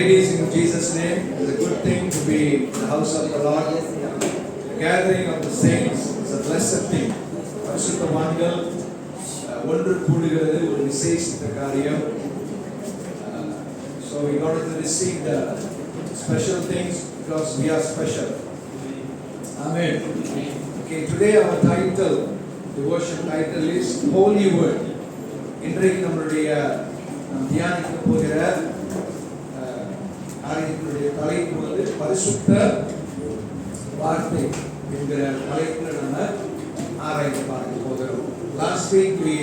Ladies, in Jesus' name, it's a good thing to be in the house of the Lord. The gathering of the saints is a blessed thing. பரிசுத்தவான்கள் ஒன்று கூடுகிறது ஒரு விசேஷித்த காரியம். So we got to receive the special things because we are special. Amen. Okay, today our title, devotion title is Holy Word. இன்றைக்கு நம்மளுடைய தியானிக்க போகிற ஆராய்ச்சியுடைய தலைப்பு வந்து பரிசுத்த வார்த்தை என்கிற தலைப்பில் நம்ம ஆராய்ச்சி பார்க்க போகிறோம். Last week we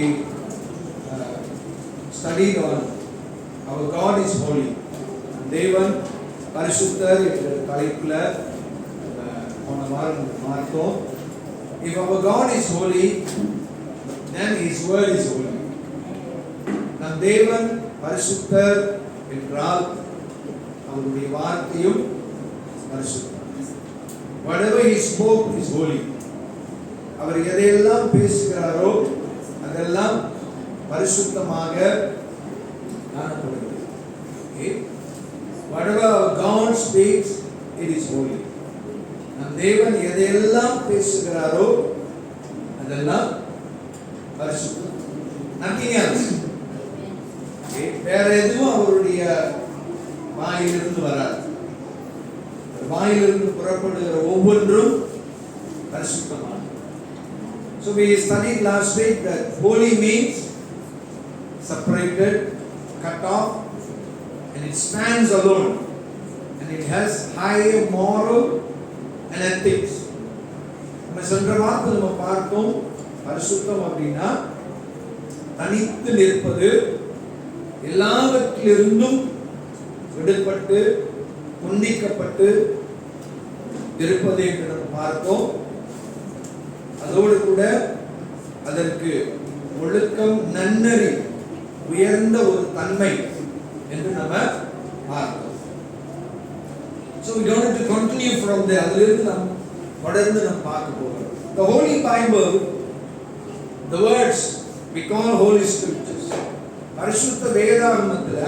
studied on our God is holy. தேவன் பரிசுத்தர் என்கிற தலைப்பில் போன வாரம் பார்த்தோம். If our God is holy, then His word is holy. நம் தேவன் பரிசுத்தர் என்றால் அவருடைய வார்த்தையும் பரிசுத்தம். Whatever He spoke is holy. அவர் எதையெல்லாம் பேசுகிறாரோ அதெல்லாம் பரிசுத்தமாக காணப்படுகிறது. Okay? Whatever our God speaks, it is holy. நம் தேவன் எதையெல்லாம் பேசுகிறாரோ அதெல்லாம் பரிசுத்தம். Nothing else. வேற எதுவும் அவருடைய வாயிலிருந்து வராது. வாயிலிருந்து புறப்படுகிற ஒவ்வொன்றும் பரிசுத்தமானது. So we studied last week that holy means separated, cut off, and it stands alone, and it has high moral and ethics. நம்ம சென்ற வாரத்தில் நம்ம பார்த்தோம் பரிசுத்தம் அப்படின்னா தனித்து நிற்பது, எல்லாவற்றிலிருந்தும் விடுபட்டு துண்டிக்கப்பட்டு இருப்பதை என்று நாம் பார்த்தோம். அதோடு கூட அதற்கு ஒழுக்கம், நன்னறி, உயர்ந்த ஒரு தன்மை என்று நம்ம பார்த்தோம். So we don't have to continue from there. அதிலிருந்து நாம் தொடர்ந்து நாம் பார்க்க போகிறோம். The Holy Bible, the words we call Holy Scriptures. பரிசுத்த வேதாகமத்தில்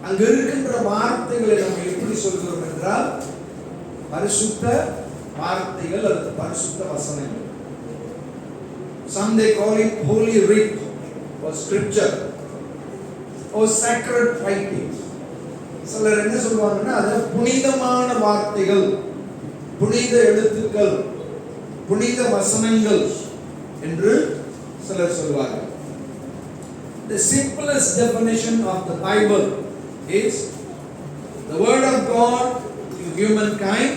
அங்க இருக்கின்ற வார்த்தைகளை நம்ம எப்படி சொல்கிறோம் என்றால் பரிசுத்த வார்த்தைகள் அல்லது பரிசுத்த வசனங்கள். Some they call it holy writ or scripture or sacred writings. சிலர் என்ன சொல்வாங்கன்னா அது புனிதமான வார்த்தைகள், புனித எழுத்துக்கள், புனித வசனங்கள் என்று சிலர் சொல்வார்கள். The simplest definition of the Bible is the word of God to humankind.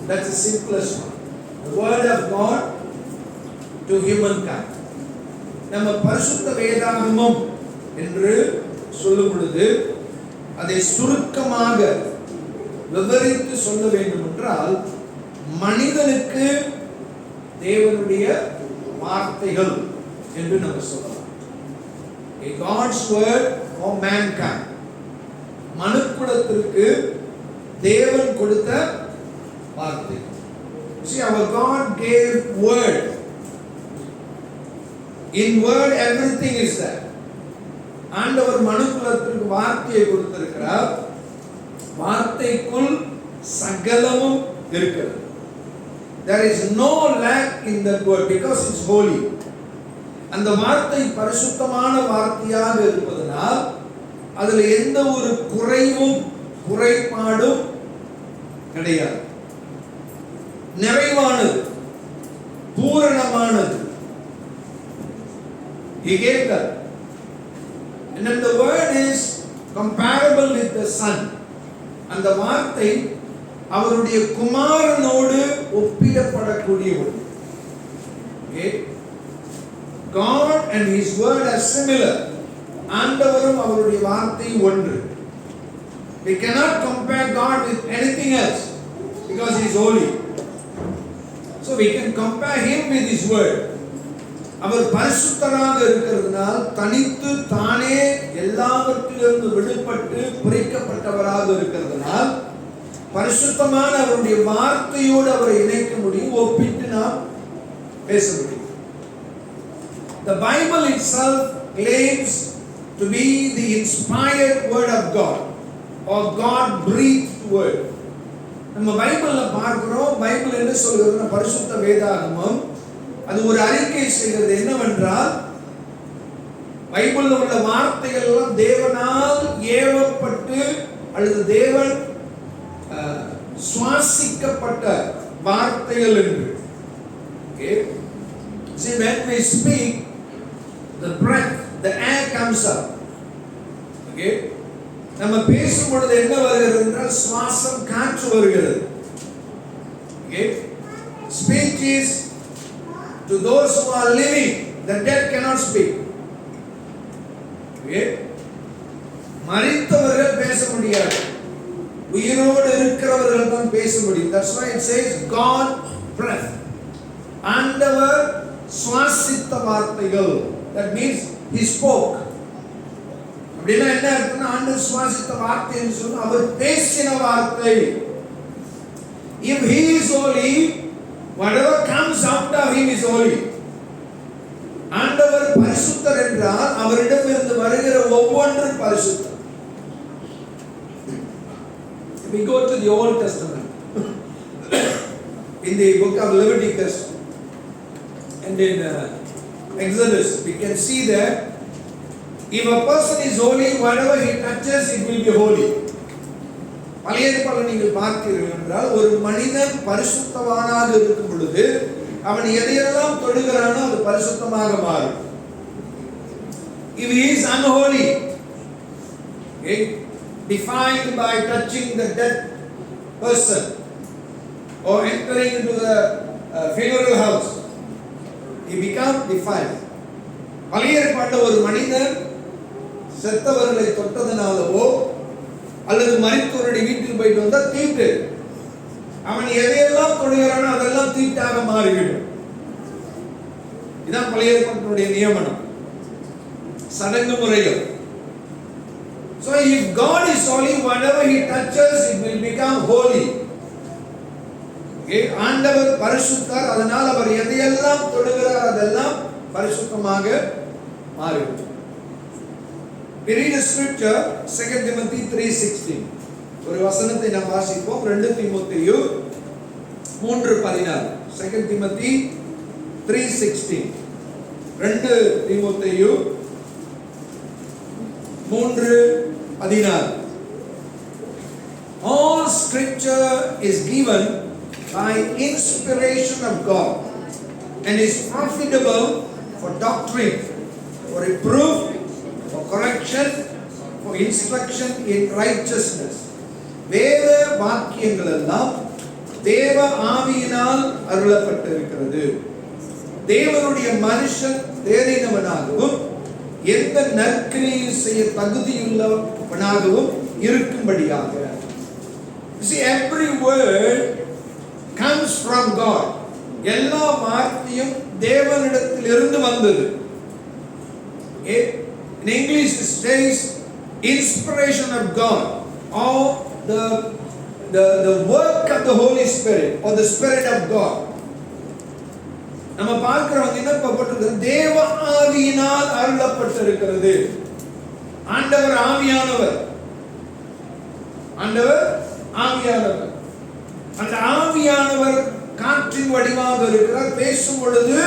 That's the simplest one. The word of God to humankind. நம்ம பரிசுத்த வேதாகமம் என்று சொல்லும் பொழுது அதை சுருக்கமாக விவரித்து சொல்ல வேண்டும் என்றால் மனிதனுக்கு தேவனுடைய வார்த்தைகள் என்று நம்ம சொல்லலாம். A God's word for mankind. மனுக்குலத்திற்கு தேவன் கொடுத்த வார்த்தை. See, our God gave word. In word everything is there. ஆண்டவர் மனுக்குலத்திற்கு வார்த்தையை கொடுத்திருக்கிறார். வார்த்தைக்குள் சகலமும் இருக்கிறது. There is no lack in that word because it's holy. அந்த வார்த்தை பரிசுத்தமான வார்த்தையாக இருப்பதனால் அதில் எந்த ஒரு குறைவும் குறைபாடும் கிடையாது. நிறைவானது, பூரணமானது. He gave that. And then the word is comparable with the Son. அந்த வார்த்தை அவருடைய குமாரனோடு ஒப்பிடப்படக்கூடிய ஒன்று. Okay? God and His word are similar. ஆண்டவரும் அவருடைய வார்த்தை ஒன்று. We cannot compare God with anything else because He is holy. So we can compare Him with His word. அவர் பரிசுத்தராக இருக்கிறதுனால் தனித்து தானே எல்லாவற்றிலிருந்து விடுபட்டு பிரிக்கப்பட்டவராக இருக்கிறதுனால் பரிசுத்தமான அவருடைய வார்த்தையோடு அவரை இணைக்க முடியும், ஒப்பிட்டு நாம் பேச முடியும். The Bible itself claims to be the inspired word of God or God breathed word. நம்ம பைபிள்ல பார்க்கிறோம், பைபிள் என்ன சொல்கிறதுன்னா, பரிசுத்த வேதாகமம் அது ஒரு அறிக்கை செய்கிறது என்னவென்றால், பைபிள்ல உள்ள வார்த்தைகள் எல்லாம் தேவனால் ஏவப்பட்டு அல்லது தேவன் சுவாசிக்கப்பட்ட வார்த்தைகள் என்று. Okay, see, when we speak, the breath, the air comes up. Okay, நம்ம பேசும் பொழுது என்ன வருகிறது என்றால் சுவாசம், காற்று வருகிறது. Okay, speech is to those who are living, the dead cannot speak. Okay, மரித்தவர்கள் பேச முடியாது, உயிரோடு இருக்கிறவர்கள் தான் பேச முடியும். That's why it says God breath. ஆண்டவர் சுவாசித்த வார்த்தைகள். That means he spoke. அப்படின்னா என்ன அர்த்தம்னா, ஆண்டவர் சுவாசித்த வார்த்தை என்று சொன்னா அவர் பேசின வார்த்தை. If he is holy, whatever comes out of him is holy. ஆண்டவர் பரிசுத்தர் என்றால் அவரிடமிருந்து வருகிற ஒவ்வொன்றும் பரிசுத்தம். We go to the Old Testament. In the book of Leviticus and in Exodus, we can see that if a person is holy, whatever he touches, it will be holy. பழைய ஏற்பாட்டில் நீங்கள் பார்த்தீர்கள் என்றால், ஒரு மனிதன் பரிசுத்தவானாக இருக்கும் பொழுது அவன் எதையெல்லாம் தொடுகிறானோ அது பரிசுத்தமாக மாறும். If he is unholy, okay, defined by touching the dead person or entering into the funeral house, he becomes defiled. பழைய ஏற்பாட்டில் ஒரு மனிதன் செத்தவர்களை தொட்டதனாலவோ அல்லது மரித்தவருடைய வீட்டுக்கு போயிட்டு வந்தா தீட்டு, அவன் எதையெல்லாம் தொடுகிறானோ அதெல்லாம் தீட்டாக மாறிவிடும். இதான் பழைய ஏற்பாட்டினுடைய நியமனம், சடங்கு முறைகள். So if God is holy, whatever he touches, it will become holy. Okay, ஆண்டவர் பரிசுத்தர், அதனால் அவர் எதையெல்லாம் தொடுகிறார் அதெல்லாம் பரிசுத்தமாக மாறிவிடும். We read a scripture, 2 Timothy 3:16. ஒரு வசனத்தை நாம் வாசிப்போம். 2 தீமோத்தேயு 3:16. 2 Timothy 3:16. 2 தீமோத்தேயு 3:16. All scripture is given by inspiration of God and is profitable for doctrine, for reproof, for correction, for instruction in righteousness. வேத வாக்கியங்கள் எல்லாம் தேவ ஆவியினால் அருளப்பட்டிருக்கிறது, தேவனுடைய மனுஷன் தேறினவனாகவும் எந்த நற்கிரியை செய்ய தகுதியுள்ளவனாகவும் இருக்கும்படியாக. See, every word comes from God. எல்லா வார்த்தையும் தேவனிடத்திலிருந்து வந்தது. In English it says inspiration of God, or the work of the Holy Spirit or the Spirit of God. நம்ம பார்க்கிறோம் என்ன போட்டிருக்கிறது, தேவ ஆவியினால் அருளப்பட்டிருக்கிறது. ஆண்டவர் ஆவியானவர், ஆண்டவர் ஆவியானவர். அந்த ஆவியானவர் காற்றின் வடிவாக இருக்கிறார். பேசும் பொழுது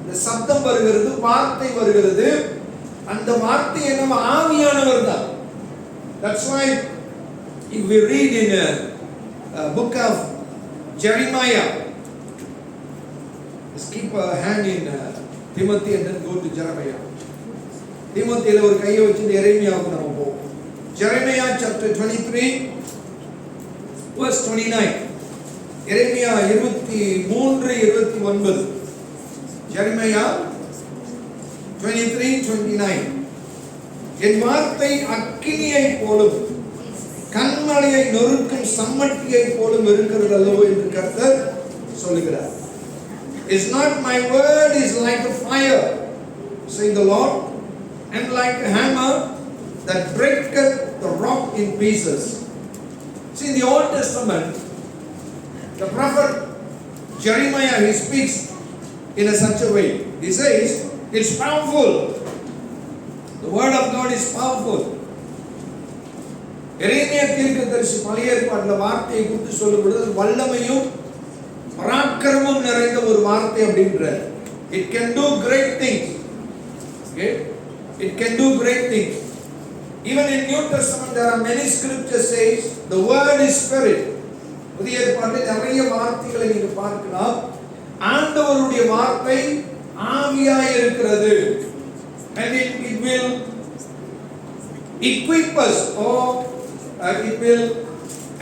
இந்த சப்தம் வருகிறது, வார்த்தை வருகிறது. அந்த வார்த்தை என்ன, ஆவியானவர் தான். That's why if we read in a book of Jeremiah, let's keep a hand in Timothy and then go to Jeremiah. தீமோத்தேயுல ஒரு கையை வச்சு எரேமியாவுக்கு நம்ம போவோம். Jeremiah chapter 23 verse 29. எரேமியா 23:29. Jeremiah 23:29. என் வார்த்தை அக்கினியை போலும் கண்மலையை நொறுக்கும் சம்மட்டியை போலும் இருக்கிறது அல்லவோ என்று கர்த்தர் சொல்லுகிறார். Is not my word is like a fire, saying the Lord, and like a hammer that breaketh the rock in pieces. See, in the Old Testament, the prophet Jeremiah, he speaks in a such a way. He says, it's powerful. The word of God is powerful. எரேமியா தீர்க்கதரிசி பழைய ஏற்பாட்டில் வார்த்தையை குறித்து சொல்லும் பொழுது வல்லமையும் பராக்கிரமும் நிறைந்த ஒரு வார்த்தை அப்படின்றார். It can do great things. Okay? It can do great things. Even in New Testament there are many scriptures says the word is spirit. புதிய ஏற்பாட்டில் நிறைய வார்த்தைகளை நீங்க பார்க்கலாம். ஆண்டவருடைய வார்த்தை ஆவியாய் இருக்கிறது. And it will equip us or it will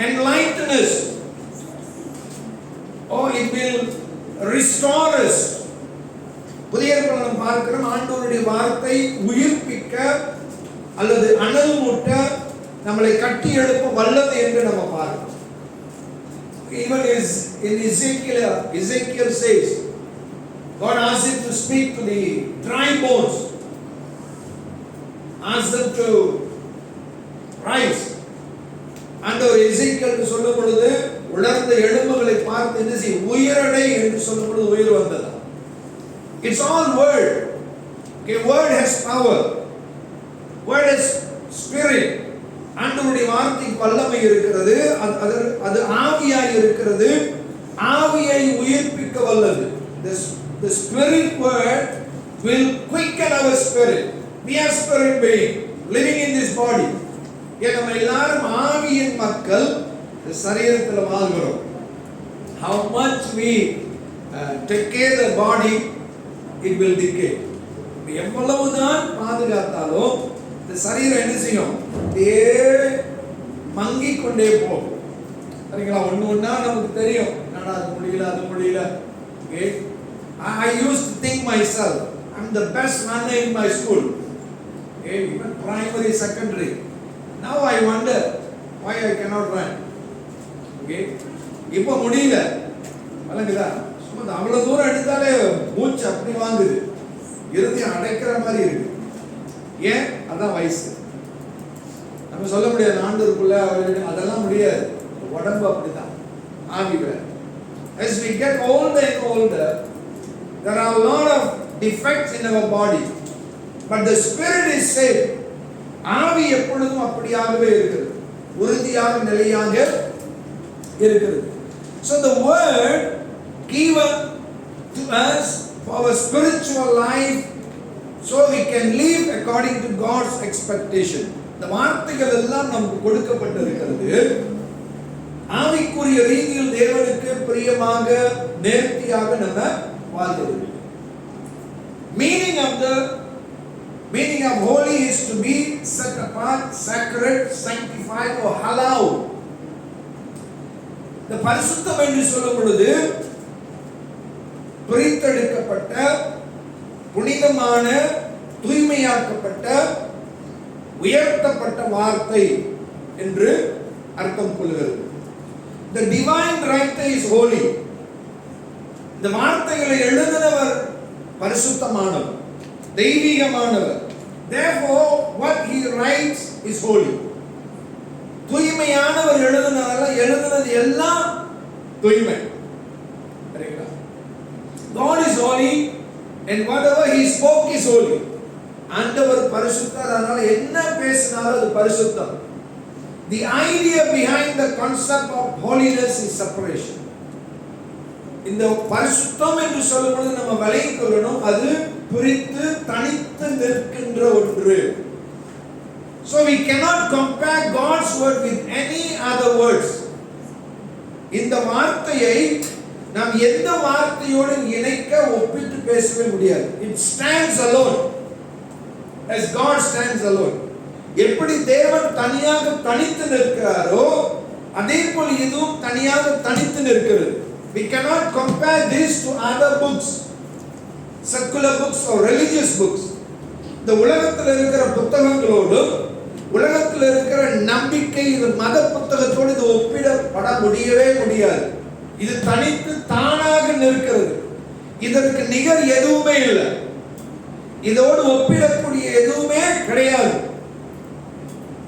enlighten us or it will restore us. புதிய ஏற்பாட்டில் நாம் பார்க்கிறோம் ஆண்டவருடைய வார்த்தை உயிர்ப்பிக்க அல்லது அனல் மூட்ட நம்மளை கட்டி எழுப்ப வல்லது என்று நம்ம பார்க்கிறோம். Even in Ezekiel says God asked him to speak to the dry bones, ask them to rise. ஆண்டவர் எசேக்கியேலுக்கு சொல்லும் பொழுது உலர்ந்த எலும்புகளை பார்த்து என்ன செய் உயிரடை என்று சொல்லும் பொழுது உயிர் வந்ததா. It's all word. Okay, word has power. Word has spirit. ஆண்டவருடைய வார்த்தைக்கு வல்லமை இருக்கிறது. அது ஆவியாய் இருக்கிறது. ஆவியை உயிர்ப்பிக்க வல்லது. The spirit word will quicken our spirit. We are spirit being living in this body. நம்ம எல்லாரும் ஆவியின் மக்கள் இந்த சரீரத்தில் வாழ்கிறோம். How much we take care the body, it will decay. எவ்வளவுதான் பாதுகாத்தாலும் இந்த சரீரம் என்ன செய்யும்? அப்படியே மங்கி கொண்டே போகும். சரிங்களா? ஒண்ணா நமக்கு தெரியும் என்னடா அது முடியல. Okay? I used to think myself I'm the best runner in my school. Okay, even primary, secondary. Now I wonder why I cannot run. Okay? இப்போ முடியல. வலங்குதா? சும்மா அவ்வளவு தூரம் எடுத்தாலே மூச்சு அப்படி வாங்குது. இருதயம் அடைக்கிற மாதிரி இருக்கு. ஏன்? அதான் வயசு. நம்ம சொல்ல முடியாது ஆண்டவருக்குள்ள அதெல்லாம் முடியாது. உடம்பு அப்படிதான். ஆவி வேற. As we get older and older, there are a lot of defects in our body, but the spirit is safe. ஆவி எப்பொழுதும் அப்படியாகவே இருக்கிறது. உறுதியாக நிலையாக இருக்கிறது. So the word given to us for our spiritual life, so we can live according to God's expectation. இந்த வார்த்தைகள் எல்லாம் நமக்கு கொடுக்கப்பட்டிருக்கிறது. ஆவிக்குரிய ரீதியில் தேவனுக்கு பிரியமாக நேர்த்தியாக நம்ம வாழ்வது. Meaning of holy is to be set apart, sacred, sanctified or hallowed. இந்த பரிசுத்தம் என்று சொல்லும் பொழுது பிரித்தெடுக்கப்பட்ட, புனிதமான, தூய்மையாக்கப்பட்ட, உயர்த்தப்பட்ட வார்த்தை என்று அர்த்தம் கொள்கிறது. The divine writer is holy. இந்த வார்த்தைகளை எழுதினவர் பரிசுத்தமானவர், தெய்வீகமானவர். Therefore what he writes is holy. தூய்மையானவர் எழுதினது எல்லாம் தூய்மை. சரிங்களா? God is holy and whatever he spoke is holy. ஆண்டவர் பரிசுத்தர், அதனால என்ன பேசினாலும் அது பரிசுத்தம். The idea behind the concept of holiness is separation. இந்த பரிசுத்தம் என்று சொல்லும்போது நம்ம விளங்கிக் கொள்ளணும், அது பிரித்து தனித்து நிற்கின்ற ஒன்று. So we cannot compare God's word with any other words. இந்த வார்த்தையை நாம் எந்த வார்த்தையோடு இணைக்க ஒப்பிட்டு பேசவே முடியாது. It stands alone as God stands alone. எப்படி தேவன் தனியாக தனித்து நிற்கிறாரோ அதே போல இதுவும் தனியாக தனித்து நிற்கிறது. We cannot compare this to other books, secular books or religious books. இந்த உலகத்தில் இருக்கிற புத்தகங்களோடு, உலகத்தில் இருக்கிற நம்பிக்கை மத புத்தகத்தோடு இது ஒப்பிடப்பட முடியவே முடியாது. இது தனித்து தானாக நிற்கிறது. இதற்கு நிகர் எதுவுமே இல்லை. இதோடு ஒப்பிடக்கூடிய எதுவுமே கிடையாது.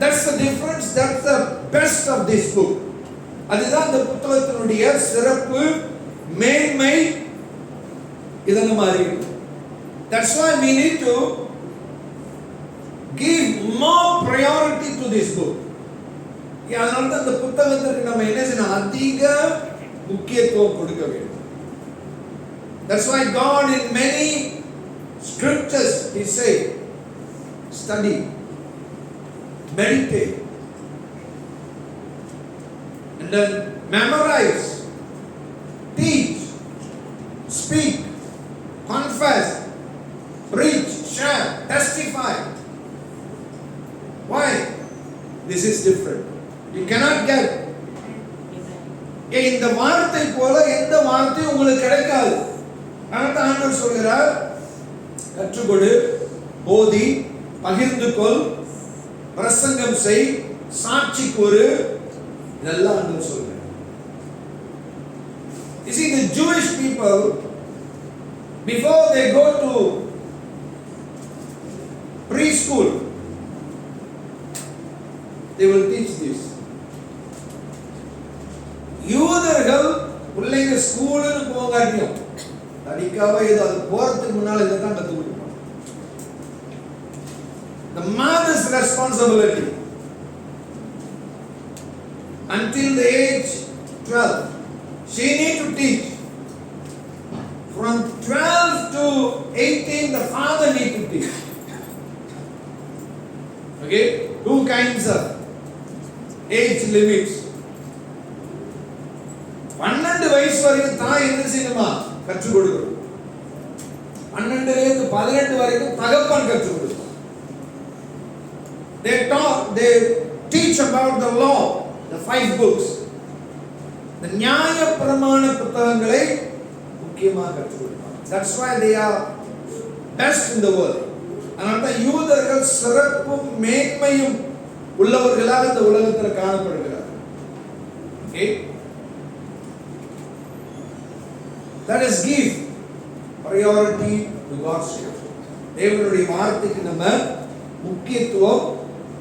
That's the difference. That's the best of this book. அதுதான் இந்த புத்தகத்தினுடைய சிறப்பு, மேன்மை. இதை நம்ம அறியணும். That's why we need to give more priority to this book. அதனால தான் இந்த புத்தகத்திற்கு நம்ம என்ன செய்யணும், அதிக முக்கியத்துவம் கொடுக்க வேண்டும். That's why God in many scriptures he say study, meditate, and then memorize, teach, speak, confess, preach, share, testify. Why? This is different. You cannot get இந்த வார்த்தை போல எந்த வார்த்தையும் உங்களுக்கு கிடைக்காது. அதனால ஆண்டவர் சொல்கிறார், கற்றுக்கொடு, போதி, பகிர்ந்து கொள், பிரசங்கம் செய், சாட்சி கூறு, இதெல்லாம் ஆண்டவர் சொல்கிறார். You see, the Jewish people, before they go to preschool, they will teach this. யூதர்கள் பிள்ளைங்க ஸ்கூலுக்கு போகாட்டியும் படிக்காம இது அது போறதுக்கு முன்னால இதை தான் கற்றுக் கொடுப்பாங்க. The mother's responsibility until the age 12, she need to teach. From 12 to 18, the father need to teach. Okay, two kinds of age limits. 12 வயசு வரைக்கும் தாய் என்ன செய்யணுமா, கற்றுக் கொடுக்கணும். 12 இருந்து 18 வரைக்கும் தகப்பன் கற்றுக் கொடுக்கணும். They teach about the law, the 5 books. The நியாய பிரமாண புத்தகங்களை முக்கியமாக கற்றுக் கொடுப்பாங்க. That's why they are best in the world. அதனால தான் யூதர்கள் சிறப்பும் மேன்மையும் உள்ளவர்களாக இந்த உலகத்தில் காணப்படுகிறார்கள். Okay? Let us give priority to God's word. தேவனுடைய வார்த்தைக்கு நம்ம முக்கியத்துவம்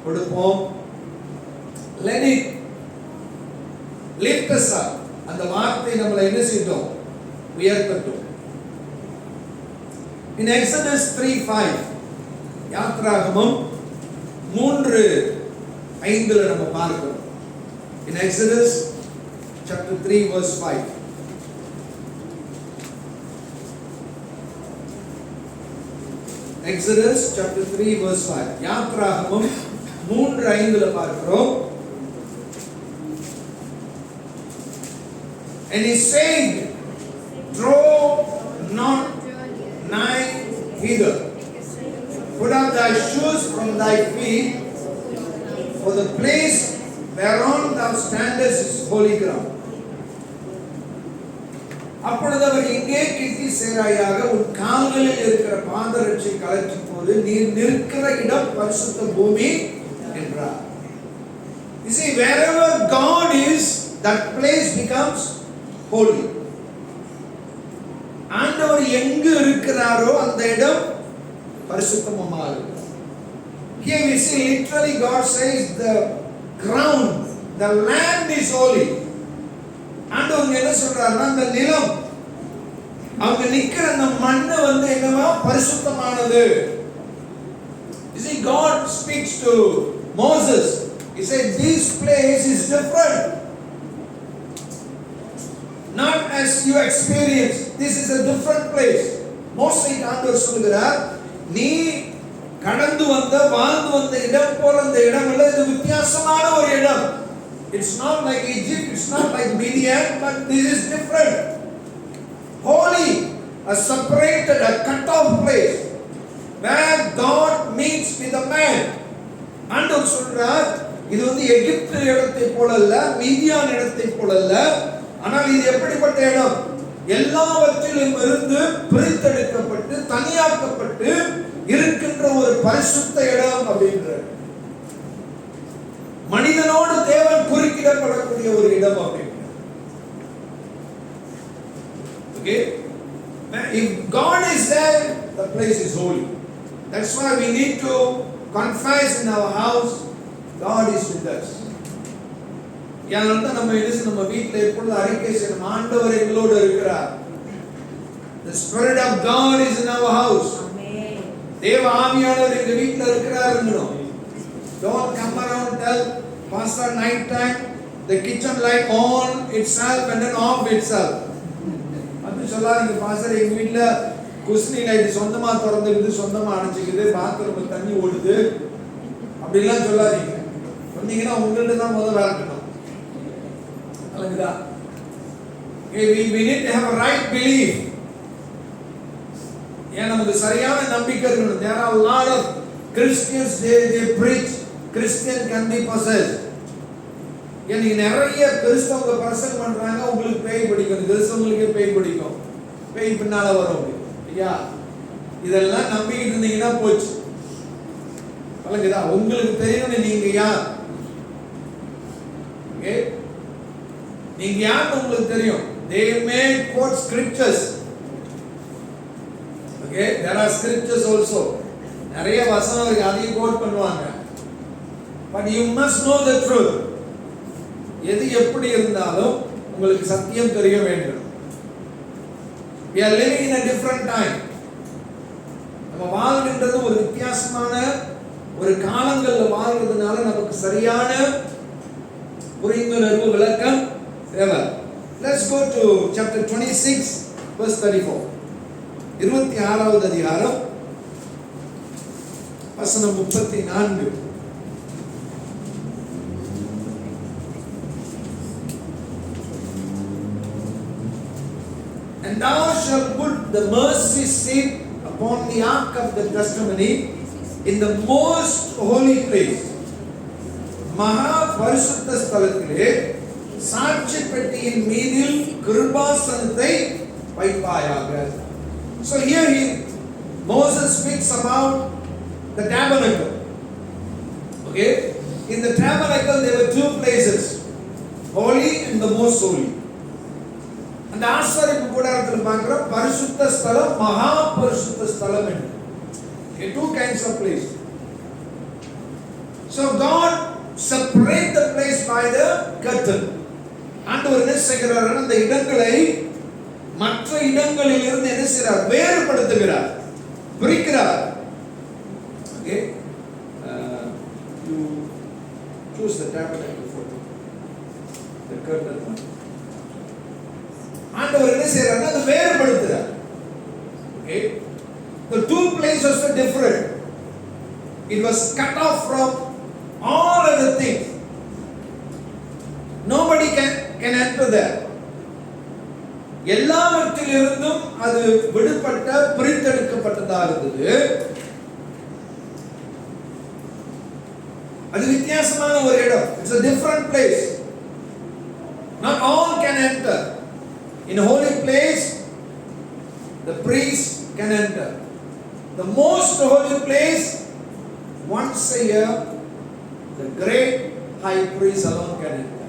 கொடுப்போம். Let it lift us up. அந்த வார்த்தை நம்மளை என்ன செய்யட்டும், உயர்த்தட்டும். In Exodus 3:5, யாத்ராகமம் 3:5 நம்ம பார்க்கிறோம். In Exodus chapter 3 verse 5. Exodus chapter 3 verse 5. யாத்ராகமம் 3:5 பார்க்கிறோம். And he said, draw not nigh hither, put out thy shoes from thy feet, for the place whereon thou standest is holy ground. அப்பொழுது அவர் இங்கே கிட்டி சேராயாக, உன் கால்களில் இருக்கிற பாதரட்சை கழற்றி போது, நீ நிற்கிற இடம் பரிசுத்த பூமி என்றார். You see, wherever God is, that place becomes holy. ஆண்டவர் எங்கு இருக்கிறாரோ அந்த இடம் பரிசுத்தமாக இருக்கும். Here we see literally God says the ground, the land is holy. ஆண்டவர் என்ன சொல்றாருன்னா, அந்த நிலம், அவங்க நிக்கிற அந்த மண்ணு வந்து என்னவா, பரிசுத்தமானது. You see, God speaks to Moses. He said, this place is different. Not as you experience. This is a different place. மோசே ஆண்டவர் சொல்கிறார், நீ கடந்து வந்த வாழ்ந்து வந்த இடம் போல அந்த இடம் இல்ல, இது வித்தியாசமான ஒரு இடம். It's not like Egypt, it's not like Midian, but this is different. Holy, a separated, a cut off place where God meets with a man. ஆண்டவர் சொல்றார், இது வந்து எகிப்து இடத்தை போல அல்ல, மீதியான் இடத்தை போல அல்ல, ஆனால் இது எப்படிப்பட்ட இடம், எல்லாவற்றிலும் இருந்து பிரித்தெடுக்கப்பட்டு தனியாக்கப்பட்டு இருக்கின்ற ஒரு பரிசுத்த இடம் அப்படின்றார். மனிதனோடு தேவன் குறுக்கிடப்படக்கூடிய ஒரு இடம் அப்படின்றார். Okay? If God is there, the place is holy. That's why we need to confess in our house, God is with us. யானல்தான் நம்ம என்ன நம்ம வீட்ல எப்பொழுது அறிக்கை செய்யணும், ஆண்டவர் எங்களோடு இருக்கிறார். The spirit of God is in our house. Amen. தேவ ஆவியானவர் எங்க வீட்ல இருக்கிறாருங்கணும். Don't come around tell pastor night time the kitchen light on itself and then off itself. அது சொல்லாதீங்க பாஸ்டர் எங்க வீட்ல குஸ்னி லைட் சொந்தமா திறந்துக்குது சொந்தமா அணைச்சிக்குது பாத்ரூம்ல தண்ணி ஓடுது அப்படிலாம் சொல்லாதீங்க. சொன்னீங்கன்னா உங்கள்ட்ட தான் முதல்ல இருக்கணும். அல்லங்கடா. We need to have a right belief. ஏன் நமக்கு சரியான நம்பிக்கை இருக்கணும். There are a lot of Christians they preach Christian can be possessed. ஏன்னா நிறைய கிறிஸ்தவங்க பிரசங்கம் பண்றாங்க உங்களுக்கு பேய் பிடிக்கும். கிறிஸ்தவங்களுக்கே பேய் பிடிக்கும். பேய் பின்னால வரும். ஐயா இதெல்லாம் நம்பிக்கிட்டு இருந்தீங்கன்னா போச்சு. அல்லங்கடா. உங்களுக்கு தெரியணும் நீங்க யார். ஓகே நீங்க யார் உங்களுக்கு தெரியும். They may quote scriptures. Okay, there are scriptures also. நிறைய வசனம் இருக்கு அதையும் கோட் பண்ணுவாங்க. But you must know the truth. எது எப்படி இருந்தாலும் உங்களுக்கு சத்தியம் தெரிய வேண்டும். We are living in a different time. நம்ம வாழ்கின்றது ஒரு வித்தியாசமான ஒரு காலங்கள்ல வாழ்றதுனால நமக்கு சரியான புரிந்துணர்வு விளக்கம் தேவை. Let's go to chapter 26 verse 34. 26வது அதிகாரம் வசனம் 34. And thou shalt put the mercy seat upon the ark of the testimony in the most holy place. மகா பரிசுத்த ஸ்தலத்திலே சாட்சி பெட்டியின் மீதில் கிருபாசனத்தை வைப்பாயாக. So here Moses speaks about the tabernacle. Okay, in the tabernacle there were two places, holy and the most holy. அந்த ஆசரிப்பு கூடாரத்தில் பார்க்கிற பரிசுத்த ஸ்தலம் மகா பரிசுத்த ஸ்தலம் என்று. Okay, two kinds of place. So God separate the place by the curtain. ஆண்டவர் என்ன செய்கிறார், அந்த இடங்களை மற்ற இடங்களில் இருந்து என்ன செய்கிறார், வேறுபடுத்துகிறார், பிரிக்கிறார். Okay, you choose the tabernacle photo, the curtain. ஆண்டவர் என்ன செய்கிறார், அது வேறுபடுத்துகிறார். Okay, the two places were different. It was cut off from all other things. Nobody can enter there. எல்லாவற்றிலிருந்தும் அது விடுபட்ட பிரித்தெடுக்கப்பட்டதாக இருந்தது. அது வித்தியாசமான ஒரு இடம். It's a different place. Not all can enter. In a holy place, the priest can enter. The most holy place, once a year, the great high priest alone can enter.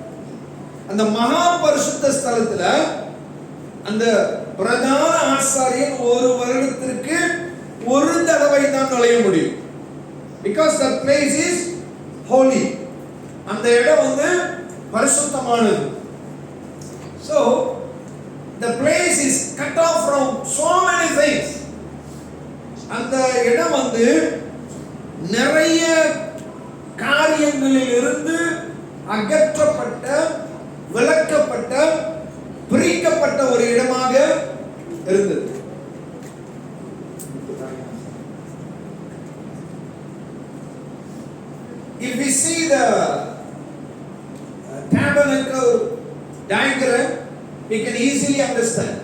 அந்த மகா பரிசுத்த ஸ்தலத்துல அந்த பிரதான ஆசாரியன் ஒரு வருடத்திற்கு ஒரு தடவை தான் நுழைய முடியும். Because the place is holy. அந்த இடம் பரிசுத்தமானது. So the place is cut off from so many things. அந்த இடம் நிறைய காரியங்களில் இருந்து அகற்றப்பட்ட, விலக்கப்பட்ட, பிரிக்கப்பட்ட ஒரு இடமாக இருந்தது. If we see the tabernacle diagram, we can easily understand.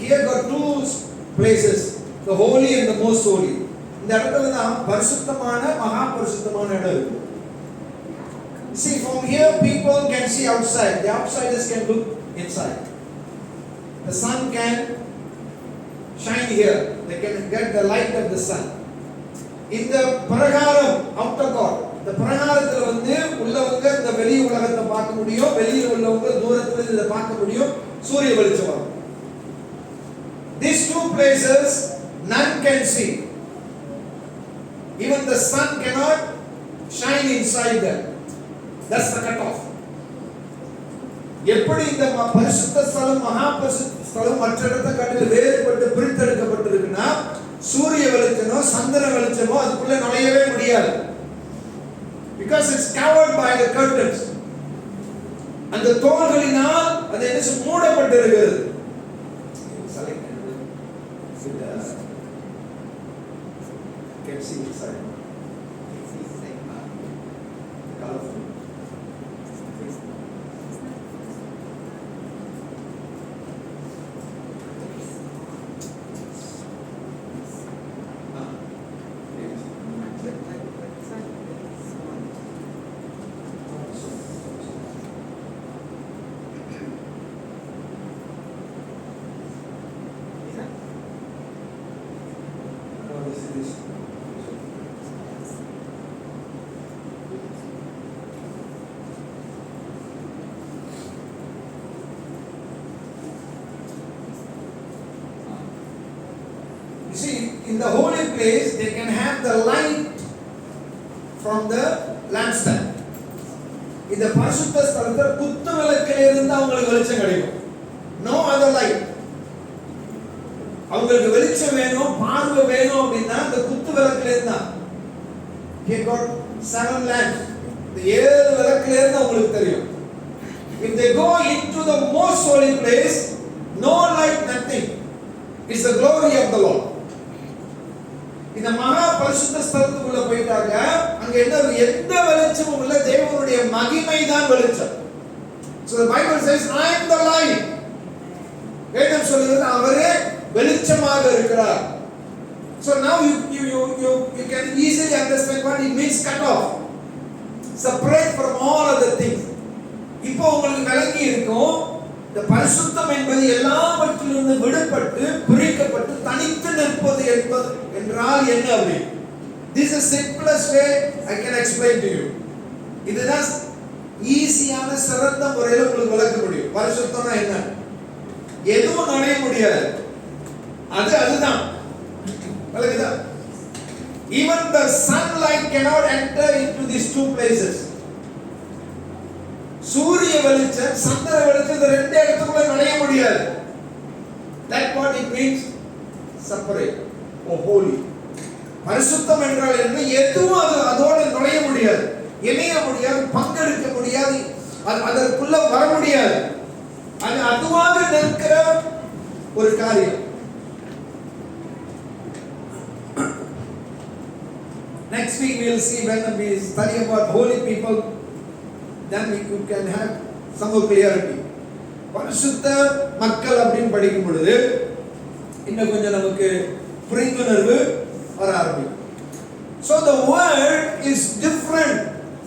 Here got two places, the holy and the most holy. இந்த இடத்துல தான் பரிசுத்தமான மகா பரிசுத்தமான இடம் இருக்கு. See, from here people can see outside. The outsiders can look inside. The sun can shine here. They can get the light of the sun. இந்த பிரகாரம் outer court, இந்த பிரகாரத்துல வந்து உள்ளவங்க இந்த வெளி உலகத்தை பார்க்க முடியும், வெளியில உள்ளவங்க தூரத்துல இத பார்க்க முடியும், சூரிய வெளிச்சம் வரும். These two places none can see. Even the sun cannot shine inside them. That's the cut off. எப்படி இந்த பரிசுத்த ஸ்தலம் மகா பரிசுத்த ஸ்தலம் மற்ற இடத்தை காட்டிலும் வேறுபட்டு பிரித்தெடுக்கப்பட்டிருக்குன்னா சூரிய வெளிச்சமோ சந்திர வெளிச்சமோ அதுக்குள்ள நுழையவே முடியாது. Because it's covered by the curtains. அந்த தோள்களினால் அது என்ன மூடப்பட்டிருக்கிறது. Can see inside. Colorful. See, in the holy place they can have the light from the lampstand. இந்த பரிசுத்த ஸ்தலத்துல குத்து விளக்கில இருந்து அவங்களுக்கு வெளிச்சம் கிடைக்கும். No other light. அவங்களுக்கு வெளிச்சம் வேணும், பார்வை வேணும் அப்படினா இந்த குத்து விளக்கில இருந்தா. He got 7 lamps. இந்த 7 விளக்கில இருந்து அவங்களுக்கு தெரியும். If they go into the most holy place, no light, nothing. It's the glory of the Lord. இந்த மகா பரிசுத்த ஸ்தலத்துக்குள்ள போயிட்டாங்க, அங்க எந்த வெளிச்சமும் இல்ல, தேவனுடைய மகிமை தான் வெளிச்சம். So the Bible says I am the light. வேதம் சொல்லுகிறது அவரே வெளிச்சமாக இருக்கிறார். So now you can easily understand what it means cut off. Separate from all other things. இப்போ உங்களுக்கு விளங்கி இருக்கும் இந்த பரிசுத்தம் என்பது எல்லாவற்றிலிருந்து விடுபட்டு பிரிக்கப்பட்டு தனித்து நிற்பது என்பது என்றால் என்ன அப்படி. This is simplest way I can explain to you. இதுதான் ஈஸியான சிறந்த முறையில் உங்களுக்கு விளக்க முடியும். பரிசுத்தம்னா என்ன? எதுவும் நுழைய முடியாது, அதுதான் விளக்குதா? Even the sunlight cannot enter into these two places. சூரிய வெளிச்சம் சந்திர வெளிச்சம் இந்த ரெண்டு இடத்துக்குள்ள நுழைய முடியாது. That what it means separate or holy. பரிசுத்தம் என்றால் என்ன? எதுவும் அதோட நுழைய முடியாது, இணைய முடியாது, பங்கெடுக்க முடியாது, அதற்குள்ள வர முடியாது. அது அதுவாக நிற்கிற ஒரு காரியம். Next week we will see when we study about holy people, then we can have some clarity. பரிசுத்த மக்கள் அப்படின்னு படிக்கும் பொழுது இன்னும் கொஞ்சம் நமக்கு புரிந்துணர்வு வர ஆரம்பிக்கும். So the word is different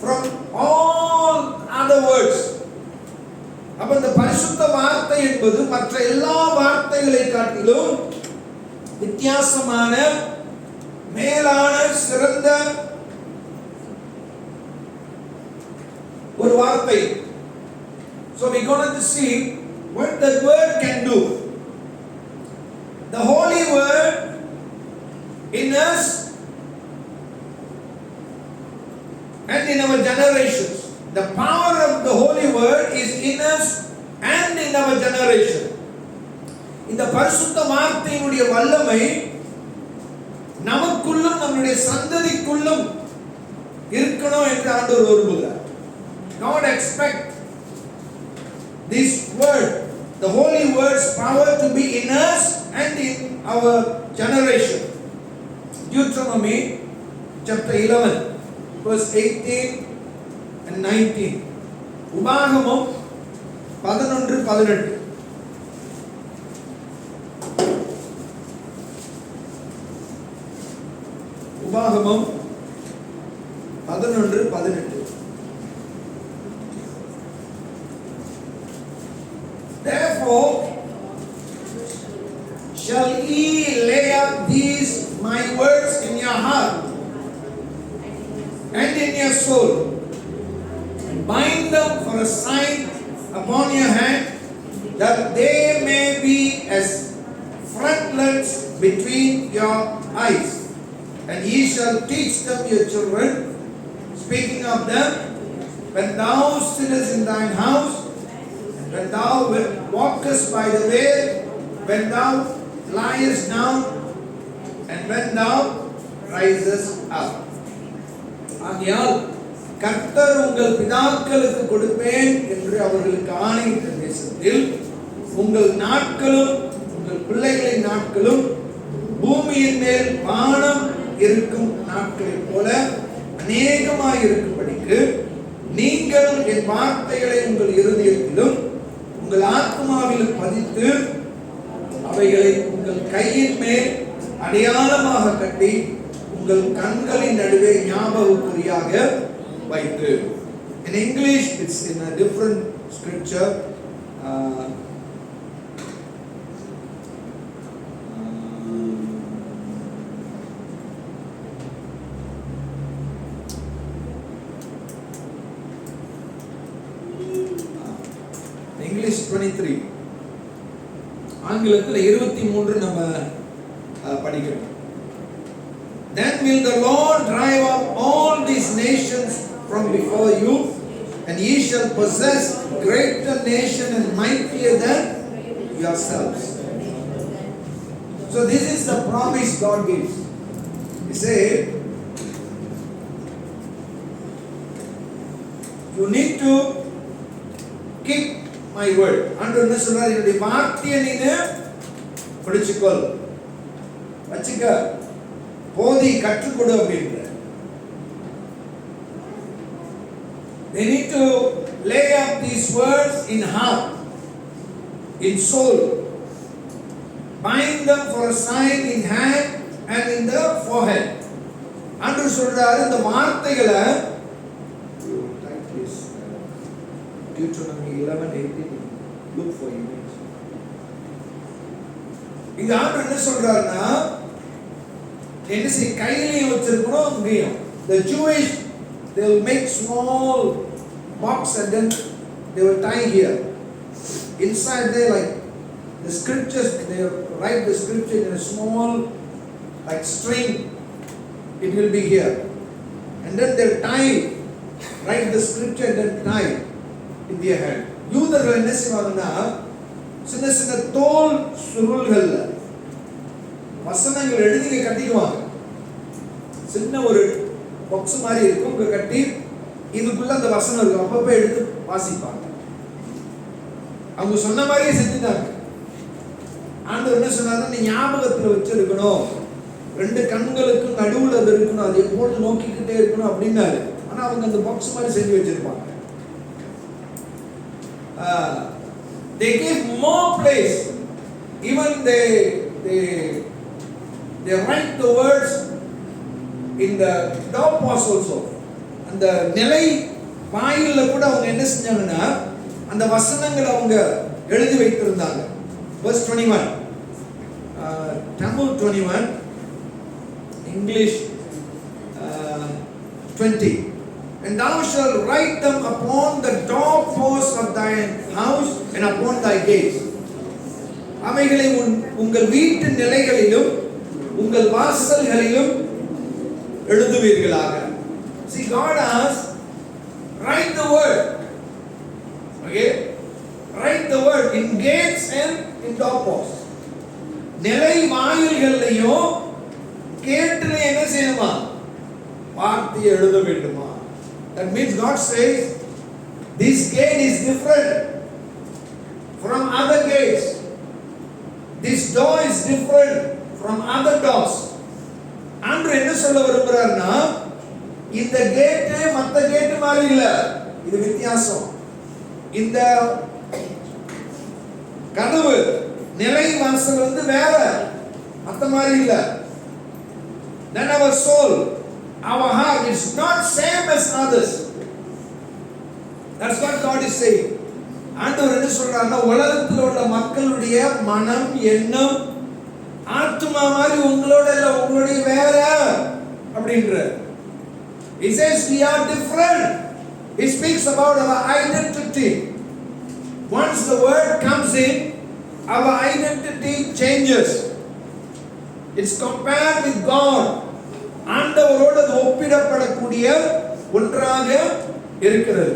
from all other words. அப்ப இந்த பரிசுத்த வார்த்தை என்பது மற்ற எல்லா வார்த்தைகளை காட்டிலும் வித்தியாசமான மேலான சிறந்த ஒரு வார்த்தை. So we going to see what the word can do. The holy word in us and in our generations. The power of the holy word is in us and in our generation. இந்த பரிசுத்த வார்த்தையினுடைய வல்லமை நமக்குள்ளும் நம்முடைய சந்ததிக்குள்ளும் இருக்கணும் என்று ஆண்டவர் விரும்புகிறார். God expect this word, the holy word's power to be in us and in our generation. Deuteronomy chapter 11 verse 18 and 19. உபாகமம் 11:18. உபாகமம் 11:18. Therefore shall ye lay up these my words in your heart and in your soul, and bind them for a sign upon your hand, that they may be as frontlets between your eyes. And ye shall teach them your children, speaking of them, when thou sittest in thine house, when thou walkest by the way, when thou liest down, and when thou risest up. ஆகையால் கர்த்தர் உங்கள் பிதாக்களுக்கு கொடுப்பேன் என்று அவர்களுக்கு ஆணையிட்ட தேசத்தில் உங்கள் நாட்களும் உங்கள் பிள்ளைகளின் நாட்களும் பூமியின் மேல் வானம் இருக்கும் நாட்களைப் போல அநேகமாய் இருக்கும்படிக்கு நீங்கள் என் வார்த்தைகளை உங்கள் இருதயத்திலும் உங்கள் ஆத்மாவிலும் பதித்து அவைகளை உங்கள் கையின் மேல் அடையாளமாக கட்டி உங்கள் கண்களின் நடுவே ஞாபகக்குறியாக வைத்து. In English it's in a different scripture. English 23, ஆங்கிலத்தில் 23 நம்ம படிக்கிறோம். Then will the Lord drive out all these nations from before you, and ye shall possess greater nation and mightier than yourselves. So this is the promise God gives. He said, you need to keep my word. ஆண்டவர் என்ன சொல்றார்? என்னுடைய வார்த்தையை நீங்க பிடிச்சுக்கொள், வச்சுக்க, போதி, கற்றுக்கொடு அப்படின்ற. They need to lay up these words in heart, in soul, bind them for a sign in hand and in the forehead. ஆண்டவர் சொல்றாரு, இந்த வார்த்தைகளை Deuteronomy 11:18, look for image. இங்க ஆண்டவர் என்ன சொல்றாருன்னா, என்ன செய்ய கையிலையும் வச்சிருக்கணும், அங்கேயும். The Jewish, they will make small box and then they will tie here. Inside there, like the scriptures, they write the scripture in a small like string. It will be here, and then they tie, write the scripture and then tie in their hand. யூதர்கள் என்ன செய்வாங்கன்னா, சின்ன சின்ன தோல் சுருள்கள்ல வசனங்கள் எழுதி கட்டிக்குவாங்க. சின்ன ஒரு பாக்ஸ் மாதிரி இருக்கும், கட்டி இதுக்குள்ள அந்த வசனம் இருக்கும். அப்பப்போ எடுத்து வாசிப்பாங்க. அவங்க சொன்ன மாதிரியே செஞ்சுட்டாங்க. ஆண்டவர் என்ன சொன்னாரு, நீ ஞாபகத்தில் வச்சிருக்கணும், ரெண்டு கண்களுக்கும் நடுவில் அது இருக்கணும், அது எப்போது நோக்கிக்கிட்டே இருக்கணும் அப்படின்னாரு. ஆனா அவங்க அந்த பாக்ஸ் மாதிரி செஞ்சு வச்சிருப்பாங்க. They give more place. Even they write the words in the doorpost also. அந்த நிலை வாயில்ல கூட அவங்க என்ன செஞ்சாங்கன்னா, அந்த வசனங்களை அவங்க எழுதி வைத்திருந்தாங்க. Verse 21, Tamil 21, English 20. And thou shalt write them upon the doorposts of thy house and upon thy gates. அவைகளை உங்கள் வீட்டு நிலைகளிலும் உங்கள் வாசல்களிலும் எழுதுவீர்களாக. See, God asks, write the word. Okay? Write the word in gates and in doorposts. நிலை வாயில்களையும் கேட்டுல என்ன செய்யணுமா? வார்த்தை எழுத வேண்டுமா? That means God says this gate is different from other gates. This door is different from other doors. ஆண்டவர் என்ன சொல்ல விரும்புறாருன்னா, இந்த கேட் மத்த கேட் மாதிரி இல்ல, இது வித்தியாசம். இந்த கதவு நிலை வாசல் வந்து வேற, மத்த மாதிரி இல்ல. Then our soul, our heart is not same as others. That's what God is saying. ஆண்டவர் என்ன சொல்றாருன்னா, உலகத்தில் உள்ள மக்களுடைய மனம், எண்ணம், ஆத்துமா மாதிரி உங்களோட இல்ல, உங்களுடைய வேற அப்படின்ற. He says we are different. He speaks about our identity. Once the word comes in, our identity changes. It's compared with God. ஆண்டவரோடு அது ஒப்பிடப்படக்கூடிய ஒன்றாக இருக்கிறது.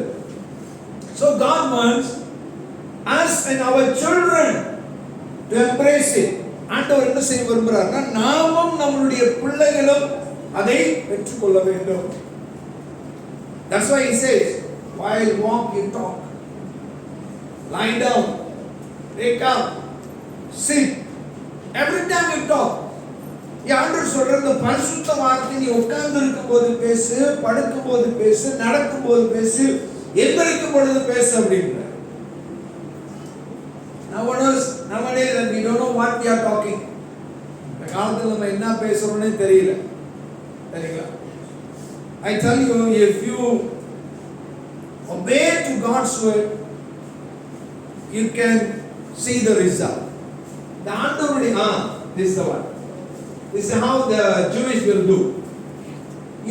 So God wants us and our children to embrace it. ஆண்டவர் என்ன செய்ய விரும்புகிறார்னா, நாமும் நம்மளுடைய பிள்ளைகளும் அதை பெற்றுக்கொள்ள வேண்டும். That's why he says, while walk you talk, lie down, wake up, sit, every time you talk. ஆண்டவர் சொல்றது, பரிசுத்த வார்த்தை நீ உட்கார்ந்து இருக்கும் போது பேசு, படுக்கும் போது பேசு, நடக்கும் போது பேசு, எந்திரிக்கும் பொழுது பேசு அப்படின்ற. Nowadays we don't know what we are talking. இந்த காலத்துல நம்ம என்ன பேசுறோம்னே தெரியல. சரிங்களா? I tell you, if you obey to God's word, you can see the result. The ஆண்டவருடைய this is the one. This is how the Jewish will do.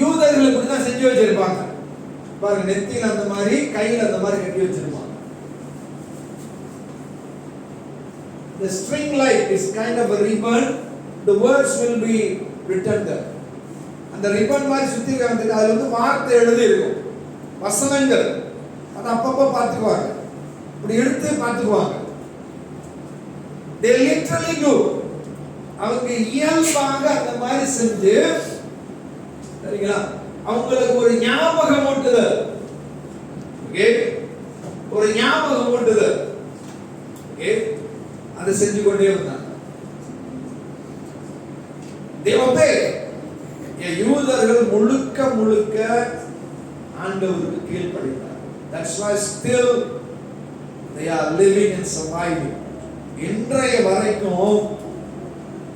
யூதர்கள் இப்படி தான் செஞ்சு வச்சிருப்பாங்க. பாருங்க, நெத்தியில அந்த மாதிரி, கையில அந்த மாதிரி கட்டி வச்சிருப்பாங்க. The string light is kind of a ribbon. The words will be written there. அந்த ரிப்பன் மாதிரி சுத்தி வந்து அதுல வந்து வார்த்தை எழுதி இருக்கும், வசனங்கள். அது அப்பப்போ பார்த்துக்குவாங்க, இப்படி எடுத்து பார்த்துக்குவாங்க. They literally do. அவங்க இயல்பாக அந்த மாதிரி செஞ்சு, சரிங்களா, அவங்களுக்கு ஒரு ஞாபகம் ஊட்டுதல். ஓகே, ஒரு ஞாபகம் ஊட்டுதல். ஓகே, அதை செஞ்சு கொண்டே இருந்தாங்க. They obey. யூதர்கள் முழுக்க முழுக்க ஆண்டவருக்கு கீழ்ப்படிந்தார். That's why still they are living and surviving. இன்றைய வரைக்கும்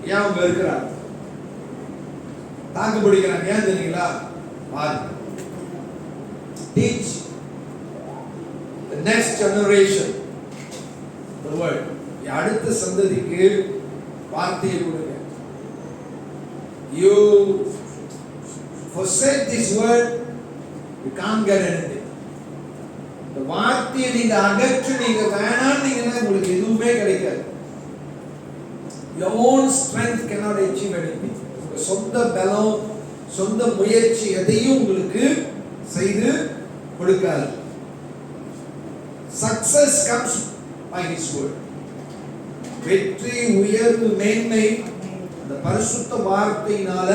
ஏன் அவங்க இருக்கிறாங்க, தாக்கு பிடிக்கிறாங்க. ஏன் தெரியுங்களா? பாருங்க, teach the next generation the word. அடுத்த சந்ததிக்கு வார்த்தையை கொடுங்க. You forsake this word, you can't get anything. இந்த வார்த்தையை நீங்க அகற்று, நீங்க வேணான்னீங்கன்னா உங்களுக்கு எதுவுமே கிடைக்காது. Your own strength cannot achieve anything. உங்க சொந்த பலம், சொந்த முயற்சி எதையும் உங்களுக்கு செய்து கொடுக்காது. Success comes by His word. வெற்றி, உயர்வு, மேன்மை அந்த பரிசுத்த வார்த்தையினால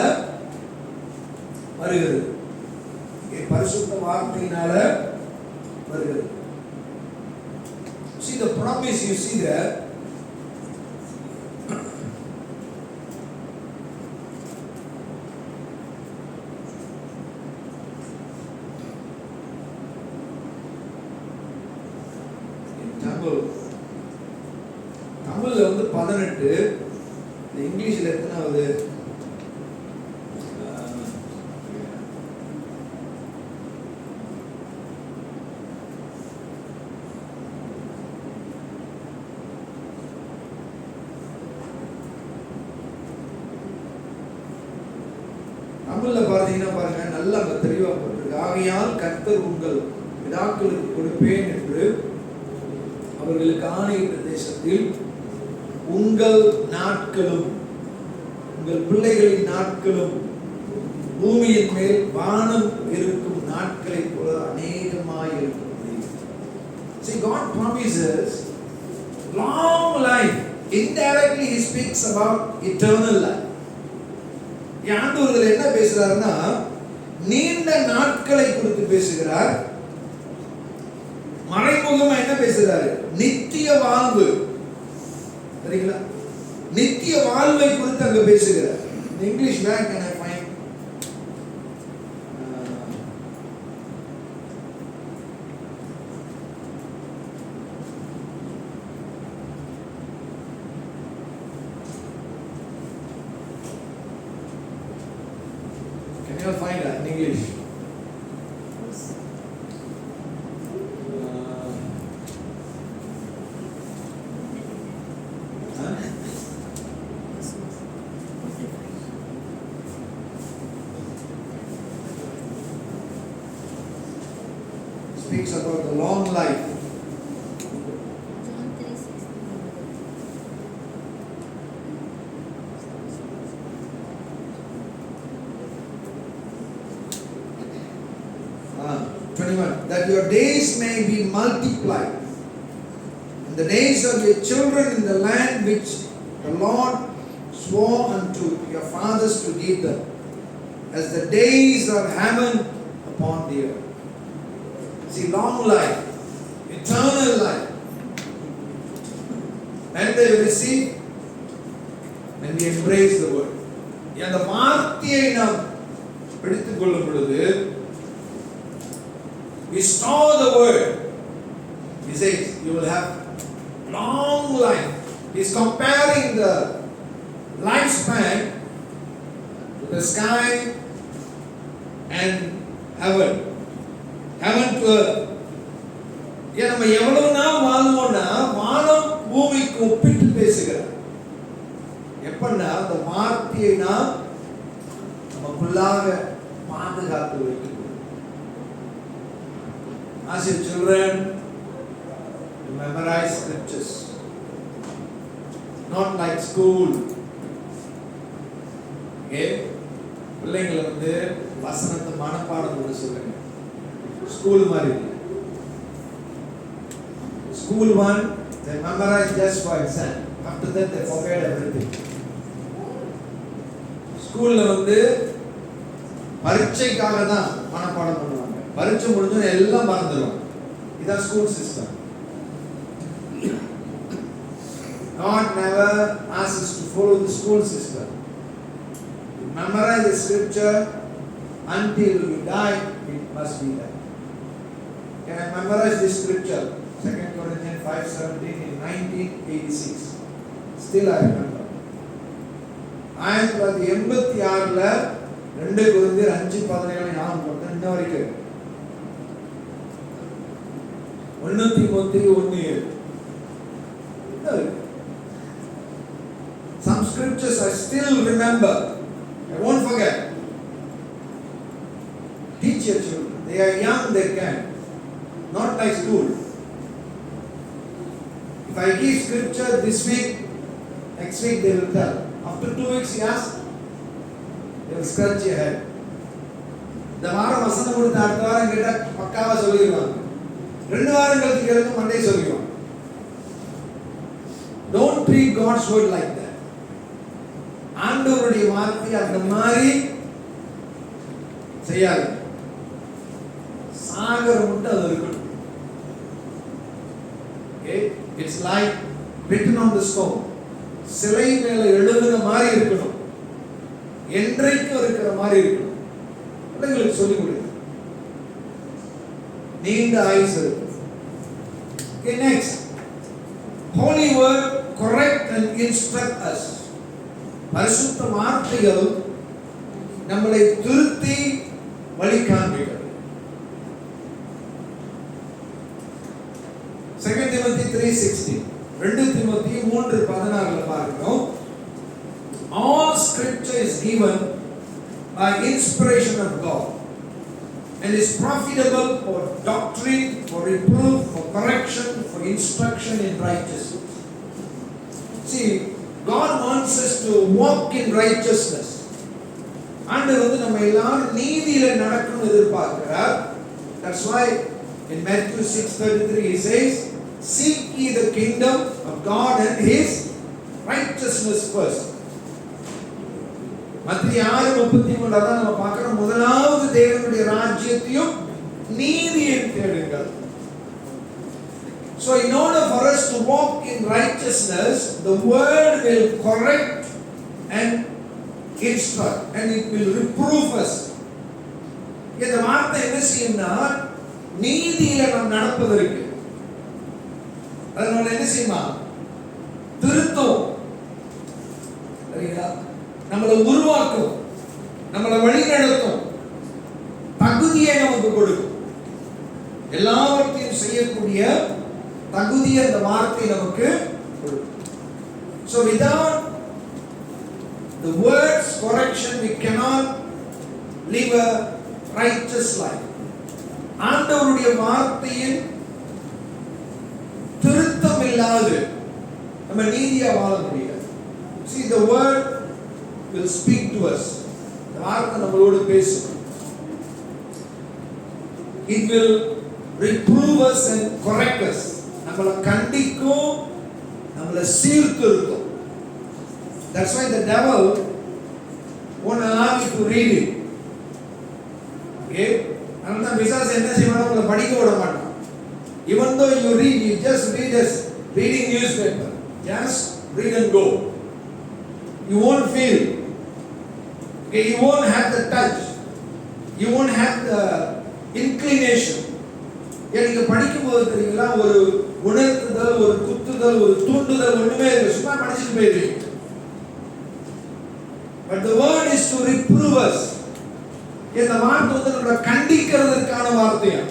வருகிறது. பரிசுத்த வார்த்தையினால வருகிறது. See the promise, you see that தமிழ்ல வந்து 18, இங்கிலீஷ்ல எத்தனாவது? தமிழ்ல பார்த்தீங்கன்னா பாருங்க, நல்லா தெளிவா போட்டிருக்கு. ஆகையால் கர்த்தர் உங்கள் பிதாக்களுக்கு கொடுப்பேன் என்று அவர்களுக்கு ஆணையிட்ட தேசத்தில் உங்கள் நாட்களும் உங்கள் பிள்ளைகளின் நாட்களும் பூமியின் மேல் வானம் இருக்கும் நாட்களை போல அநேகமாய் இருக்கும். See, God promises long life. Indirectly He speaks about eternal life. ஆண்டவர் என்ன பேசுறாருன்னா, நீண்ட நாட்களை குறித்து பேசுகிறார். மறைமுகமா என்ன பேசுறாரு? நித்திய வாழ்வு. சரிங்களா? நித்திய வாழ்வை குறித்து அங்க பேசுகிறார். English where can I find? Can you find that in English? speaks about the long life. John 3:16. Ah, 21. That your days may be multiplied, and the days of your children in the land which the Lord swore unto your fathers to give them, as the days of heaven upon the earth. See, long life, eternal life. And they receive when we embrace the word. அந்த வார்த்தையை நாம் எடுத்துக் கொள்ளும் பொழுது, we store the word. He says you will have long life. He is comparing the lifespan to the sky and heaven. Heaven to earth. ஏன் நம்ம எவ்வளவு நாள் வாழ்வோம்னா வானம் பூமிக்கு ஒப்பிட்டு பேசுகிறார். எப்பன்னா அந்த வார்த்தையை நாம் நமக்குள்ளாக பாதுகாத்து வைத்துக் கொள்ளும். As your children, you memorize scriptures. Not like school. Okay? பிள்ளைங்களை வசனத்தை மனப்பாடம் பண்ண சொல்லுங்க. ஸ்கூல் மாதிரி. School one, they memorize just for exam. After that they forget everything. ஸ்கூல்ல பரீட்சைக்காக தான் மனப்பாடம் பண்ணுவாங்க. பரீட்சை முடிஞ்சு எல்லாம் மறந்துடுவாங்க. இதான் school system. God never asks us to follow the school system. You memorize the scripture until you die, it must be there. Can I memorize this scripture? 2 Corinthians 5:17 in 1986. Still I remember. 1986ல 2 கொரிந்தியர் 5:17 ஞாபகம் போட்டேன் இன்ன வரைக்கும். 1 தீமோத்தேயு 1:7. Some scriptures I still remember. I won't forget. Teach your children. They are young, they can. Not like school. If I give scripture this week, next week they will tell. After 2 weeks, yes, they will scratch your head. இந்த வாரம் வசனம் கொடுத்த அடுத்த வாரம் கேட்டா பக்காவா சொல்லிடுவாங்க. 2 வாரம் கழிச்சு கேட்க மண்டே சொல்லிடுவாங்க. Don't treat God's word like that. ஆண்டவருடைய வார்த்தை அந்த மாதிரி செய்யாது. சாகர மட்டும் அது இருக்கணும். Okay, it's like written on the stone. சிலை மேல எழுதுன மாதிரி இருக்கணும். என்றைக்கும் இருக்கிற மாதிரி இருக்கணும். பிள்ளைங்களுக்கு சொல்லிக் கொடுங்க. நீண்ட ஆயுசு இருக்கு. Okay, next. Holy word correct and instruct us. பரிசுத்த வார்த்தைகள் நம்மளை திருத்தி வழி காண்பிக்கிறது. 2 Timothy 3:16. 2 Timothy 3:16ல பார்க்கிறோம். All scripture is given by inspiration of God and is profitable for doctrine, for reproof, for correction, for instruction in righteousness. See, God wants us to walk in righteousness. ஆண்டவர் நம்ம எல்லாரும் நீதியில நடக்கணும்னு எதிர்பார்க்கிறார். That's why in Matthew 6:33 he says, seek ye the kingdom of God and his righteousness first. மத்திய 6:33 அதான் நம்ம பார்க்கிறோம். முதலாவது தேவனுடைய ராஜ்யத்தையும் நீதியையும் தேடுங்கள். So in order for us to walk in righteousness, the word will correct and instruct and it will reprove us. இந்த வார்த்தை என்ன செய்யும்னா நீதியில நாம் நடப்பதற்கு அதனால என்ன செய்யுமா திருத்தும். சரிங்களா? நம்மளை உருவாக்கும், நம்மளை வழி நடத்தும், தகுதியை நமக்கு கொடுக்கும். எல்லாவற்றையும் செய்யக்கூடிய தகுதியை அந்த வார்த்தை நமக்கு கொடுக்கும். So without the words correction we cannot live a righteous life. ஆண்டவருடைய வார்த்தையின் திருத்தம் இல்லாது நம்ம நீதியா வாழ முடியாது. See, the word will speak to us. இந்த வார்த்தை நம்மளோடு பேசும். It will reprove us and correct us. நம்மளை கண்டிக்கும், நம்மளை சீர்திருத்தும். That's why the devil won't allow you to read it. Okay? அதனால பிசாசு என்ன செய்வானோ உங்களை படிக்க விட மாட்டான். Even though you read, you just read as reading newspaper. Just read and go. You won't feel. Okay, you won't have the touch. You won't have the inclination. நீங்க படிக்கும் போது தெரியுங்களா, ஒரு உணர்த்துதல், ஒரு குத்துதல், ஒரு தூண்டுதல் ஒண்ணுமே இல்லை. சும்மா படிச்சுட்டு போயிடுவீங்க. But the word is to reprove us. இந்த வார்த்தை வந்து நம்மளை கண்டிக்கிறதுக்கான வார்த்தையா.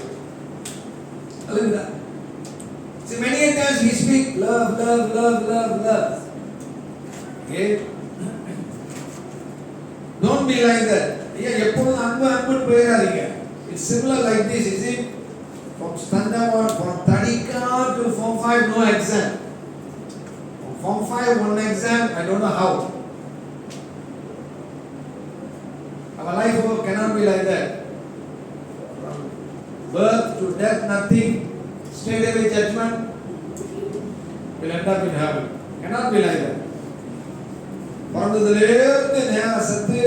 அல்லேலூயா. See, many times we speak love, love, love, love, love. Okay? Don't be like that. எப்போதும் அன்பு அன்புன்னு போயிடாதீங்க. It's similar like this, is it? From Standard, from Tadika to Form 5, no exam. From Form 5, one exam, I don't know how. Our life cannot be like that. From birth to death, nothing. Straight away judgment. We'll end up in heaven. Cannot be like that. பிறந்ததுலேருந்து நேரம் செத்து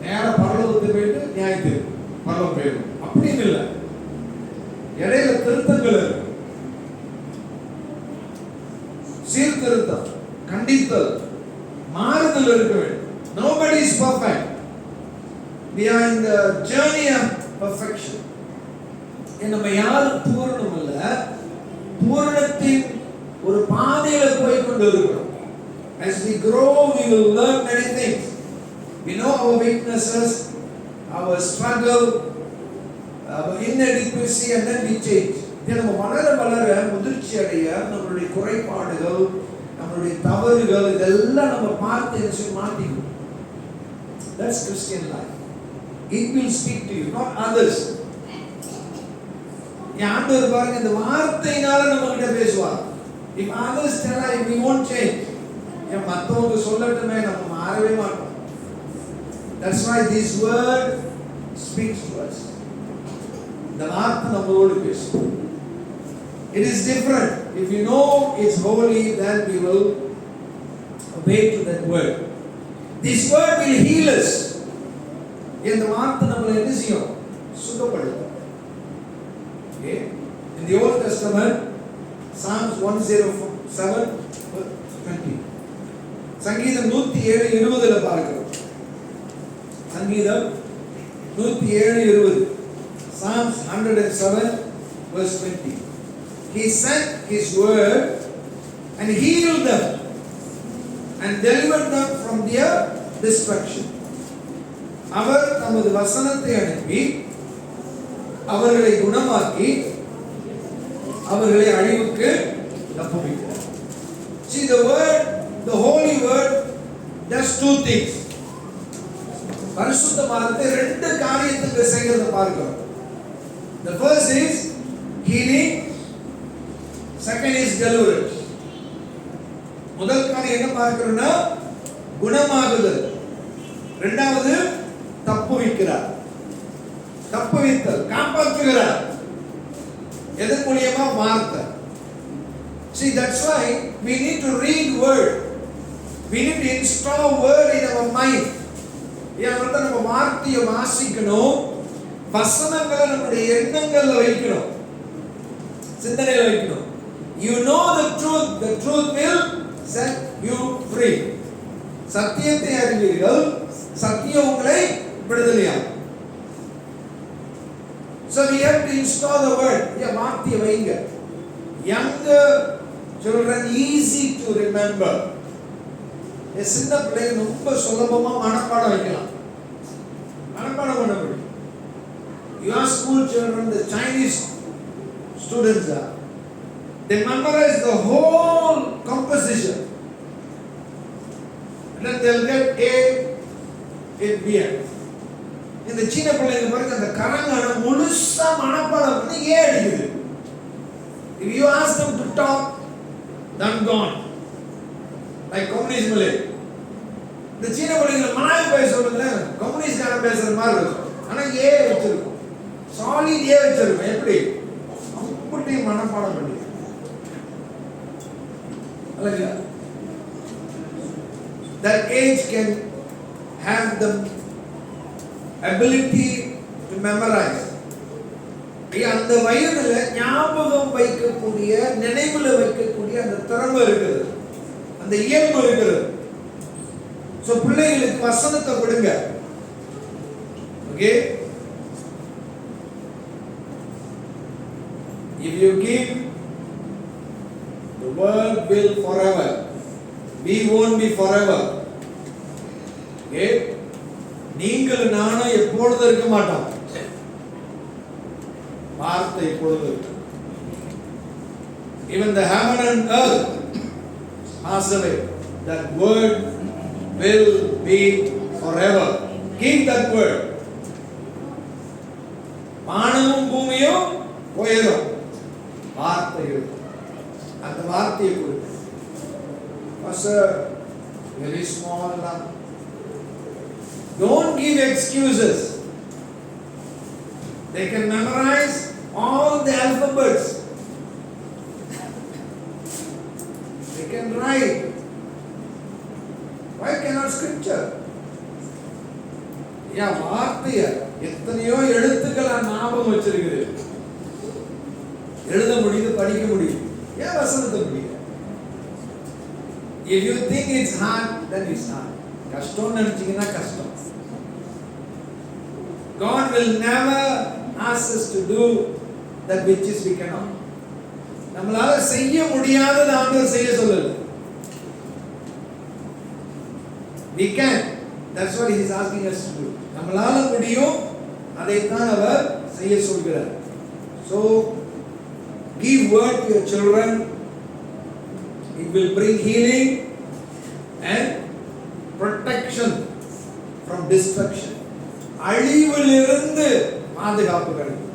நேரம் பரலோகத்துக்கு போயிட்டு நியாயத்துக்கு பரலோகம் போயிடும். அப்படின்னு இல்லை. இடையில திருத்தங்கள் இருக்கு. சீர்திருத்தம், கண்டித்தல், மாறுதல் இருக்க வேண்டும். Nobody is perfect. We are in the journey of perfection. நம்ம யாரும் பூரணம் இல்ல, பூரணத்தின் ஒரு பாதையில போய் கொண்டு இருக்கிறோம். As we grow, we will learn many things. We know our weaknesses, our struggle, our inadequacy, and then we change. நம்ம வளர வளர முதிர்ச்சி அடைய நம்மளுடைய குறைபாடுகள், நம்மளுடைய தவறுகள் இதெல்லாம் நம்ம பார்த்து மாத்திக்கணும். That's Christian life. It will speak to you, not others. ஆண்டவர் பாருங்க, இந்த வார்த்தையினால நம்ம கிட்ட பேசுவார். If others tell us, we won't change. மற்றவங்க சொல்லட்டுமே, நம்ம மாறவே மாட்டோம். That's why this word speaks to us. இந்த வார்த்தை நம்மளோடு பேசும். It is different. If you know it's holy, then we will obey to that word. This word will heal us. இந்த வார்த்தை நம்மளை என்ன செய்யும்? சுகப்படுத்தும். Okay? In the Old Testament, Psalms 107:20. சங்கீதம் 107:20 பார்க்கிறோம். சங்கீதம் 107:20. Psalms 107:20. He sent his word and healed them and delivered them from their destruction. அவர் தமது வசனத்தை அனுப்பி அவர்களை குணமாக்கி அவர்களை அழிவுக்கு தப்புவித்தார். See, the word, the holy word does two things. பரிசுத்த வார்த்தை ரெண்டு காரியத்தை செய்கிறத பார்க்கிறோம். The first is healing, second is deliverance. முதல் காரியம் என்ன பார்க்கிறோம்னா குணமாகுதல், இரண்டாவது தப்புவிக்கிறார். தப்புவித்தல், காப்பாற்றுகிறார். எதன் மூலமா? வார்த்தை. See, that's why we need to read word. We need to install word in our mind. ஏன்னா நம்ம வார்த்தையை வாசிக்கணும், வசனங்களை நம்முடைய எண்ணங்கள்ல வைக்கணும், சிந்தனையில வைக்கணும். You know the truth will set you free. சத்தியத்தை அறிவீர்கள், சத்தியம் உங்களை விடுதலையாக்கும். So we have to install the word. வார்த்தையை வைங்க. Younger children easy to remember. சின்ன பிள்ளைங்க ரொம்ப சுலபமா மனப்பாடம் வைக்கலாம், மனப்பாடம் பண்ண முடியும். Your school children, the Chinese students they memorize the whole composition and then they'll get A in B. இந்த சின்ன பிள்ளைங்க பாருங்க அந்த கரங்கான முழுசா மனப்பாடம் பண்ணி அடிக்குது. If you ask them to talk, done gone. Like communist Malay. இந்த சீன பிள்ளைங்க மலாய் பேச சொல்லுங்களேன், கம்யூனிஸ்ட்காரன் பேசுற மாதிரி இருக்கும். ஆனா வச்சிருக்கும், சாலிட் வச்சிருக்கும். எப்படி அப்படி மனப்பாடம் பண்ணி அல்லையா? That age can have the ability to memorize. அந்த வயதுல ஞாபகம் வைக்கக்கூடிய, நினைவுல வைக்கக்கூடிய அந்த திறமை இருக்குது, அந்த இயல்பு இருக்குது. சோ பிள்ளைகளுக்கு வசனத்தை கொடுங்க. Okay, if you give, the word will forever. We won't be forever. Okay, நீங்கள் நானும் எப்பொழுதும் இருக்க மாட்டோம். வார்த்தை எப்பொழுதும் இருக்கு. Even the heaven and earth pass away, that word will be forever. Keep that word. வானமும் பூமியும் போயிடும், வார்த்தை இருக்கும். அந்த வார்த்தையை கொடுங்க. Very small now. Don't give excuses. They can memorize all the alphabets. They can write. Why cannot scripture? வார்த்தைய எத்தனையோ எழுத்துக்களை ஞாபகம் வச்சிருக்குது, எழுத முடியுது, படிக்க முடியுது. ஏன் வசனத்தை முடியும்? If you think it's hard, then it's hard. கஷ்டம் நினைச்சீங்கன்னா கஷ்டம். God will never ask us to do that which is we cannot. நம்மளால செய்ய முடியாததை ஆண்டவர் செய்ய சொல்லல. We can. That's what he is asking us to do. நம்மளால முடியும், அதைத்தான் அவர் செய்ய சொல்கிறார். So give word to your children. It will bring healing and protection from destruction. அழிவிலிருந்து பாதுகாப்பு கிடைக்கும்.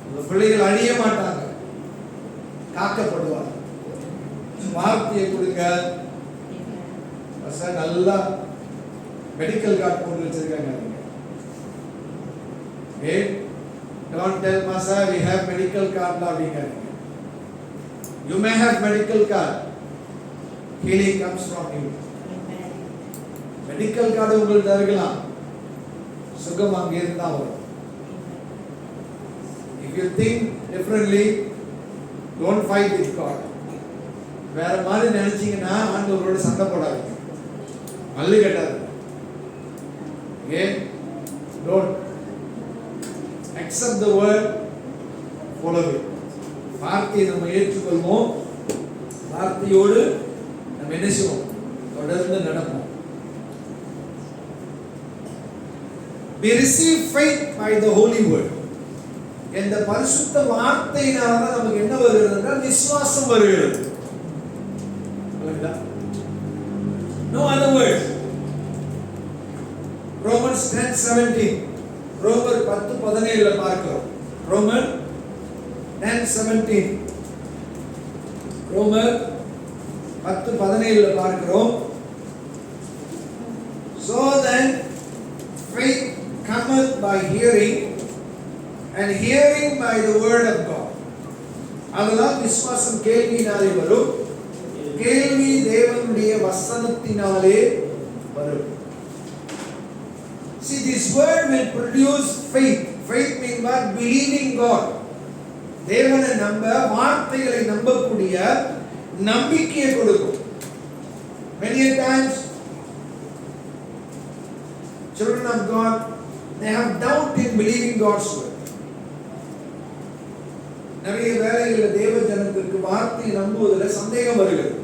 உங்க பிள்ளைகள் அழிய மாட்டாங்க, காக்கப்படுவாங்க. வார்த்தையை கொடுங்க. நல்லா மெடிக்கல் கார்டு போட்டு வச்சிருக்காங்க. Okay, don't tell Masa we have medical card la அப்படிங்க. You may have medical card, healing comes from you. Medical card உங்களுக்கு இருக்கலாம், சுகம் அங்கே இருந்தா வரும். If you think differently, don't fight with God. வேற மாதிரி நினைச்சீங்கன்னா ஆண்டவரோட சண்டை போடாதீங்க, மல்லு கட்டாதீங்க. Okay, don't accept the word, follow it. வார்த்தையை நம்ம ஏற்றுக்கொள்வோம், வார்த்தையோடு நம்ம என்ன செய்வோம், தொடர்ந்து நடப்போம். We receive faith by the holy word. இந்த பரிசுத்த வார்த்தையினால தான் நமக்கு என்ன வருகிறது என்றால் விசுவாசம் வருகிறது. No other words. Romans 10:17. ரோமர் 10:17 பார்க்கிறோம். ரோமர் 10:17. ரோமர் 10:17 பார்க்கிறோம். So then faith cometh by hearing, and hearing by the word of God. அதனால் விசுவாசம் கேள்வியினாலே வரும், கேள்வி தேவனுடைய வசனத்தினாலே வரும். See, this word will produce faith. Faith means what? Believing God. தேவனை நம்ப, வார்த்தைகளை நம்பக்கூடிய நம்பிக்கையை கொடுக்கும். Many times children of God, they have doubt in believing God's word. நிறைய வேளைகளில் தேவ ஜனத்திற்கு வார்த்தையை நம்புவதில் சந்தேகம் வருகிறது.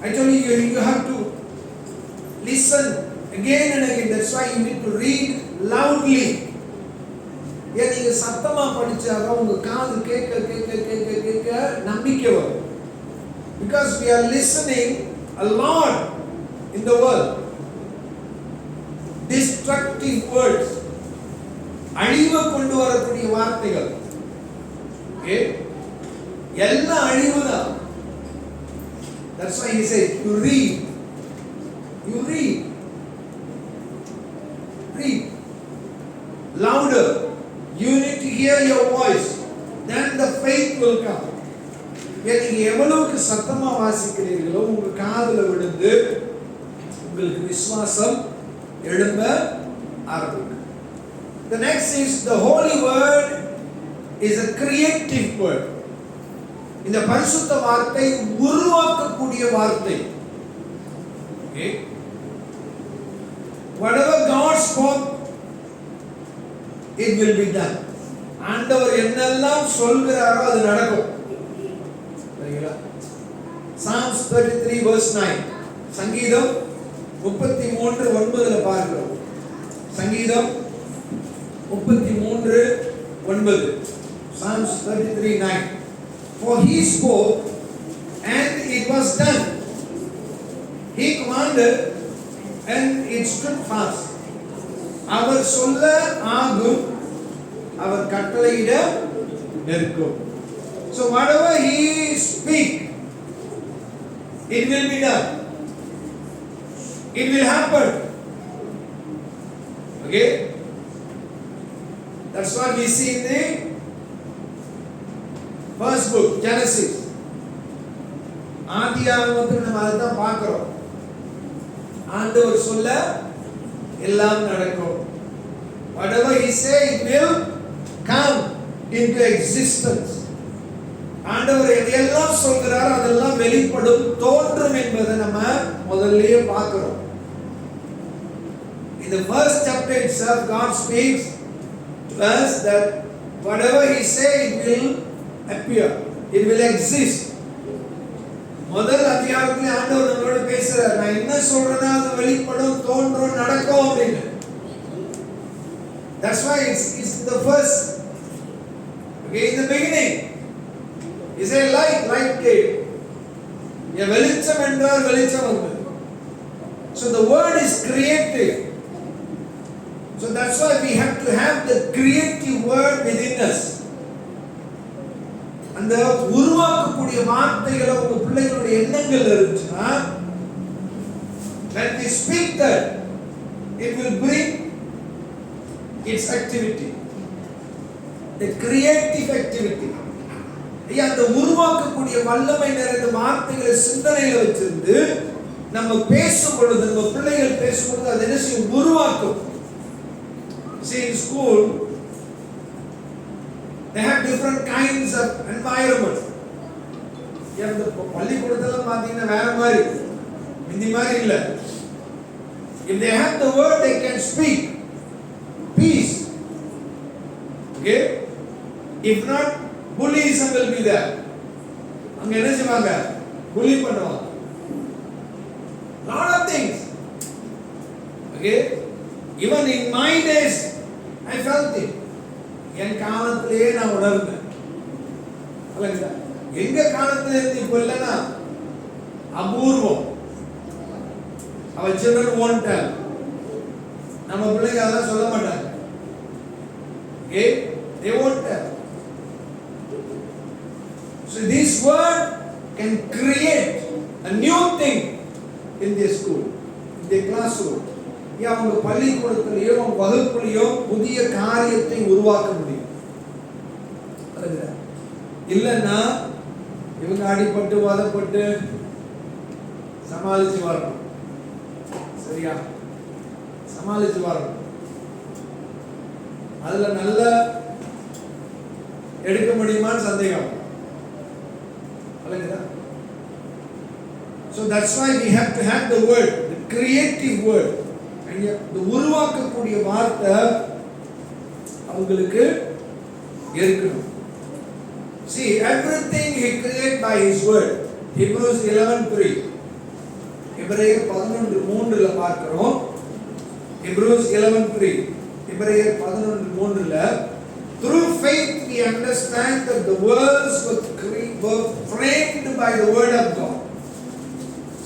Actually, you have to listen again and again. That's why you need to read loudly. ஏன் நீங்க சத்தமா படிச்சாதான் உங்க காது கேட்க கேட்க கேட்க கேட்க நம்பிக்கை வரும். Because we are listening a lot in the world. destructive words. அழிவை கொண்டு வரக்கூடிய வார்த்தைகள். ஓகே, எல்லாம் அழிவு தான். That's why he said, you read. Read louder. You need to hear your voice. Then the faith will come. நீங்க எவ்வளவுக்கு சத்தமா வாசிக்கிறீர்களோ உங்க காதுல விழுந்து உங்களுக்கு விசுவாசம் எழும்ப ஆரம்பிக்கும். The next is the holy word is a creative word. இந்த பரிசுத்த வார்த்தை உருவாக்கக்கூடிய வார்த்தை. Okay? Whatever God spoke, it will be done. ஆண்டவர் என்னெல்லாம் சொல்கிறாரோ அது நடக்கும். சரிங்களா? Psalms 33 verse 9. சங்கீதம் 33:9 பார்க்கிறோம். சங்கீதம் 33:9. Psalms 33:9. For he spoke and it was done. He commanded and it stood fast. அவர் சொல்ல ஆகும், அவர் கட்டளையிட நிற்கும். So whatever he speak, it will be done. It will happen. Okay? That's what we see in the first book, Genesis. ஆதியாகமத்தில் நம்ம அதை தான் பார்க்கிறோம். ஆண்டவர் சொல்ல எல்லாம் நடக்கும். Whatever he say, it will come into existence. ஆண்டவர் எதையெல்லாம் சொல்கிறார் அதெல்லாம் வெளிப்படும், தோன்றும் என்பதை நம்ம முதல்லயே பார்க்கிறோம். In the first chapter itself, God speaks to us that whatever he say, it will appear, it will exist. முதல் அதிகாரத்தில் ஆண்டவர் நம்மளோட பேசுறார், நான் என்ன சொல்றேன்னா அது வெளிப்படும், தோன்றும், நடக்கும் அப்படின்னு. That's why it's the first. Okay, in the beginning he said light came. வெளிச்சம் என்றால் வெளிச்சம் வந்தது. So the word is creative. So that's why we have to have the creative word within us. அந்த உருவாக்கக்கூடிய வார்த்தைகளை உங்க பிள்ளைகளுடைய எண்ணங்கள் இருந்துச்சுன்னா, when we speak that, it will bring its activity, the creative activity. அந்த உருவாக்கக்கூடிய வல்லமை நிறைந்த வார்த்தைகளை சிந்தனையில வச்சிருந்து நம்ம பேசும் பொழுது, நம்ம பிள்ளைகள் பேசும் பொழுது அது என்ன செய்யும்? உருவாக்கும். See, in school they have different kinds of environment. இந்த பள்ளிக்கூடத்துல பாத்தீங்கன்னா வேற மாதிரி, இந்த மாதிரி இல்ல. If they have the word, they can speak peace. Okay? If not, bullyism will be there. அங்க என்ன செய்வாங்க? bully பண்ணுவாங்க. Lot of things. Okay? Even in my days, I felt it. என் காலத்திலேயே நான் உணர்ந்தேன். அல்லங்களா? எங்க காலத்துல இருந்து இப்ப இல்லைன்னா அபூர்வம். Our children won't tell. நம்ம பிள்ளைங்க அதெல்லாம் சொல்ல மாட்டாங்க. Okay? They won't tell. So this word can create a new thing in their school, in their classroom. அவங்க பள்ளிக்கூடத்திலேயோ வகுப்புலையோ புதிய காரியத்தை உருவாக்க முடியும். இல்லைன்னா இவங்க அடிபட்டு வதப்பட்டு சமாளிச்சு வரணும். சரியா? சமாளிச்சு வரணும். அதுல நல்ல எடுக்க முடியுமான்னு சந்தேகம். So that's why we have to have the word, the creative word. இந்த உருவாக்கக்கூடிய வார்த்தை அவங்களுக்கு இருக்கணும். See, everything he created by his word. Hebrews 11:3. எபிரேயர் 11:3ல பார்க்கிறோம். Hebrews 11:3. எபிரேயர் 11:3ல through faith we understand that the worlds were framed by the word of God,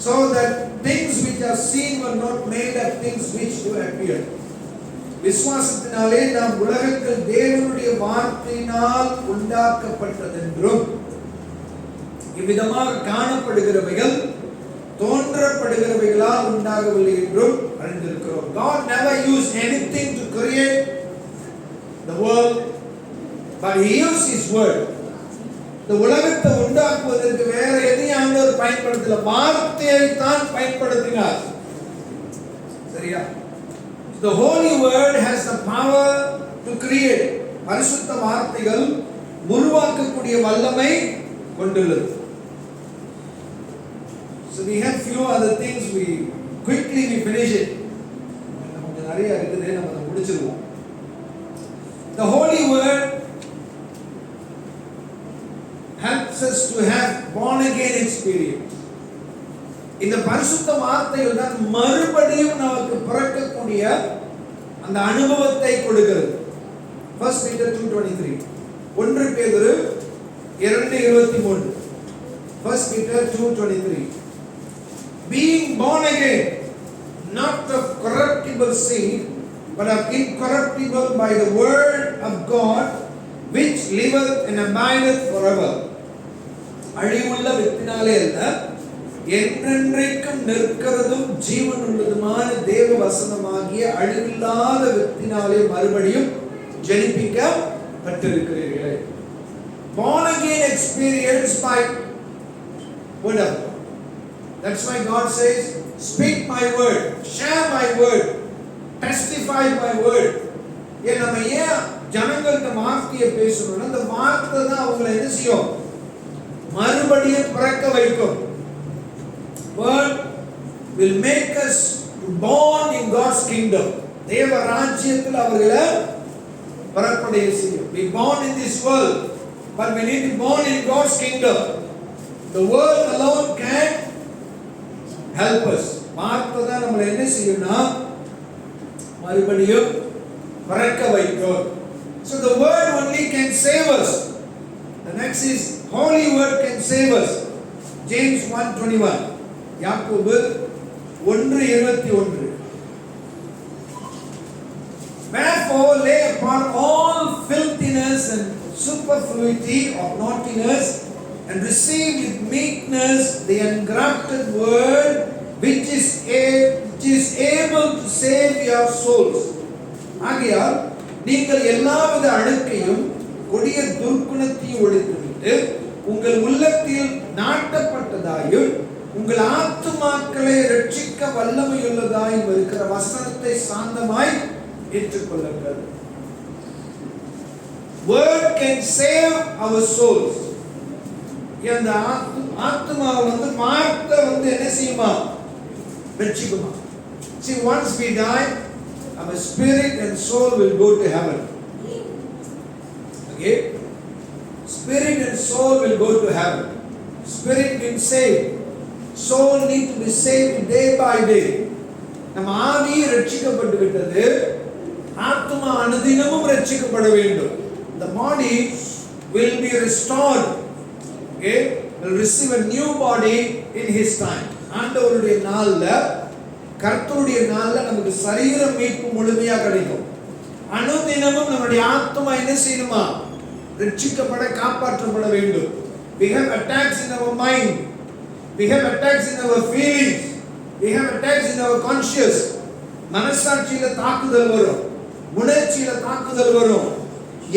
so that things which are seen were not made of things which do appear. விசுவாசத்தினாலே நாம் உலகத்தில் தேவனுடைய வார்த்தையினால் உண்டாக்கப்பட்டதென்றும் இவ்விதமாக காணப்படுகிறவைகள் தோன்றப்படுகிறவைகளால் உண்டாகவில்லை என்றும் அறிந்திருக்கிறோம். God never used anything to create the world, but he used his word. இந்த உலகத்தை உண்டாக்குவதற்கு வேற எதையும் ஆண்டவர் பயன்படுத்தல, வார்த்தையை தான் பயன்படுத்தினார். சரியா? The holy word has the power to create. பரிசுத்த வார்த்தைகள் உருவாக்கக்கூடிய வல்லமை கொண்டுள்ளது. So we have few other things, we quickly finish it. நமக்கு நிறைய இருக்குது, நம்ம அதை முடிச்சிருவோம். The holy word helps us to have born again experience. இந்த பரிசுத்த வார்த்தைகள் தான் மறுபடியும் நமக்கு பிறக்கக்கூடிய அந்த அனுபவத்தை கொடுக்கிறது. 1 Peter 2:23, 1 பேதுரு 2:23. 1 Peter 2:23, being born again, not of corruptible seed, but of incorruptible by the word of God, which liveth and abideth forever. அழிவுள்ள வித்தினாலே அல்ல, என்றென்றைக்கும் நிற்கிறதும் ஜீவனுள்ளதுமான தேவ வசனமாகிய அழிவில்லாத வித்தினாலே மறுபடியும் ஜெனிப்பிக்கப்பட்டிருக்கிறீர்கள். Born again experience by word of God. That's why God says, speak my word, share my word, testify my word. நம்ம ஏன் ஜனங்களுக்கு வார்த்தையை பேசணும்னா அந்த வார்த்தை தான் அவங்களை என்ன செய்யும், மறுபடியும் பிறக்க வைக்கும். Word will make us born in God's kingdom. தேவ ராஜ்யத்தில் அவர்களை பிறப்படைய செய்யும். We born in this world, but we need to born in God's kingdom. The word alone can help us. வார்த்தை தான் நம்மளை என்ன செய்யும்னா மறுபடியும் பிறக்க வைக்கும். So the word only can save us. The next is holy word can save us. James 1:21, யாக்கோபு 1:21. Wherefore lay upon all filthiness and superfluity of naughtiness, and receive with meekness the engrafted word, which is able to save your souls. ஆகையால் நீங்கள் எல்லாவித அழுக்கையும் கொடிய துர்க்குணத்தையும் ஒழித்துவிட்டு உங்கள் உள்ளத்தில் நாட்டப்பட்டதாயும் உங்கள் ஆத்துமாக்களை ரட்சிக்க வல்லமையுள்ளதாயும் இருக்கிற வசனத்தை சாந்தமாய் ஏற்றுக்கொள்ளுங்கள். Word can save our souls. இந்த ஆத்துமாவை வார்த்தை என்ன செய்யுமா, ரட்சிக்குமா. See, once we die, our spirit and soul will go to heaven. Okay? Spirit and soul will go to heaven. Spirit will save. Soul need to be saved day by day. நம்ம ஆவி ரட்சிக்கப்பட்டு விட்டது, ஆத்துமா அனுதினமும் ரட்சிக்கப்பட வேண்டும். The body will be restored. Okay? Will receive a new body in his time. ஆண்டவருடைய நாள்ல, கர்த்தருடைய நாள்ல நமக்கு சரீர மீட்பு முழுமையா கிடைக்கும். அனுதினமும் நம்முடைய ஆத்துமா என்ன செய்யணுமா, ரட்சிக்கப்பட காப்பாற்றப்பட வேண்டும். We have attacks in our mind, we have attacks in our feelings, we have attacks in our conscious. மனசாட்சியில தாக்குதல் வரும், உணர்ச்சியில தாக்குதல் வரும்,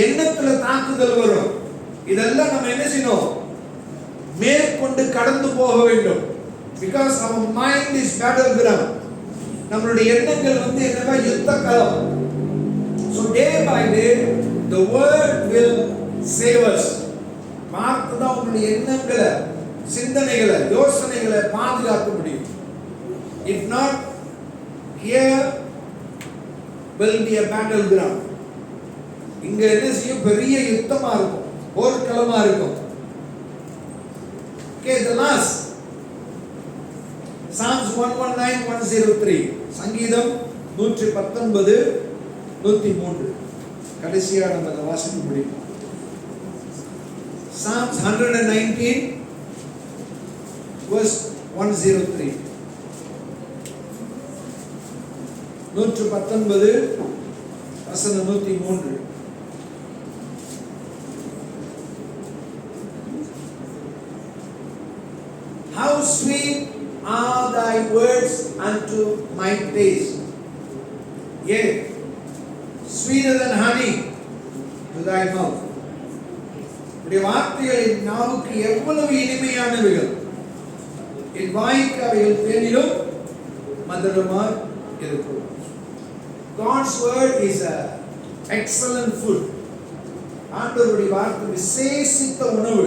எண்ணத்துல தாக்குதல் வரும். இதெல்லாம் நம்ம என்ன செய்யணும், மேற்கொண்டு கடந்து போக வேண்டும். Because our mind is battleground. நம்மளுடைய எண்ணங்கள் என்னவா, யுத்த களம். So day by day the word will save us. வார்த்தை தான் உங்களுடைய எண்ணங்களை, சிந்தனைகளை, யோசனைகளை பாதுகாக்க முடியும். If not, here will be a battleground. இங்க என்ன செய்யும், பெரிய யுத்தமா இருக்கும், போர்க்களமா இருக்கும். Okay, the last Psalms 119:103, சங்கீதம் 119:103. கடைசியா நம்ம அதை வாசிக்க முடியும். Psalms 119:103, 119 வசனம் 103. How sweet are thy words unto my taste. Yea, sweeter than honey to thy mouth. உடைய வார்த்தைகள் என் நாவுக்கு எவ்வளவு இனிமையானவைகள், என் வாய்க்கு அவைகள் தேனிலும் மதுரமாய் இருக்கும். God's word is a excellent food. ஆண்டவருடைய வார்த்தை விசேஷித்த உணவு.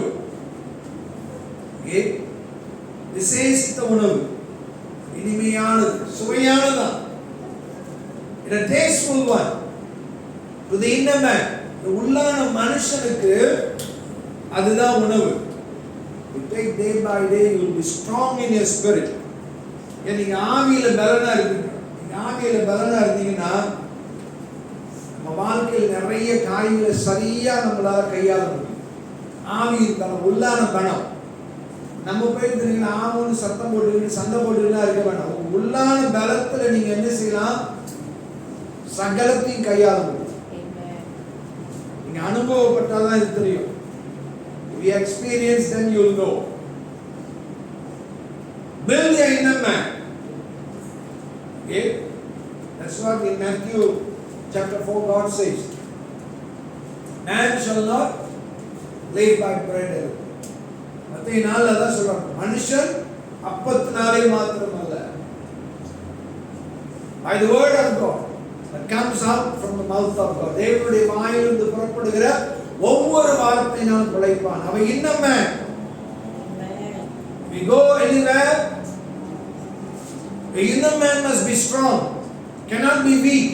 விசேஷித்த உணவு, இனிமையானது, சுவையானதான். It a tasteful one to the inner man. உள்ளான மனுஷனுக்கு அதுதான் உணவு. You take day by day, you will be strong in your spirit. நீங்க ஆவியில பலனா இருக்கீங்க. நீங்க ஆவியில பலனா இருந்தீங்கன்னா நம்ம வாழ்க்கையில் நிறைய காரியங்களை சரியா நம்மளால கையாள முடியும். ஆவியின் பலம், உள்ளான பலம். நம்ம போயிருந்தீங்கன்னா ஆவுன்னு சத்தம் போட்டுக்கிட்டு சண்டை போட்டுக்கிட்டு இருக்க வேண்டாம். உள்ளான பலத்துல நீங்க என்ன செய்யலாம்? சகலத்தையும் கையாள முடியும். நீங்க அனுபவப்பட்டாதான் இது தெரியும். If you experience, then you will know. Build your inner man. Okay? That's what in Matthew chapter 4 God says. Man shall not live by bread alone. மத்தேயு 4 அதான் சொல்றாங்க. மனுஷன் அப்பத்தினாலே மாத்திரம் அல்ல, by the word of God that comes out from the mouth of God. தேவனுடைய வாயிலிருந்து புறப்படுகிற ஒவ்வொரு வார்த்தையினாலும் பிழைப்பான். அவன் inner man. We go anywhere, the inner man must be strong, cannot be weak.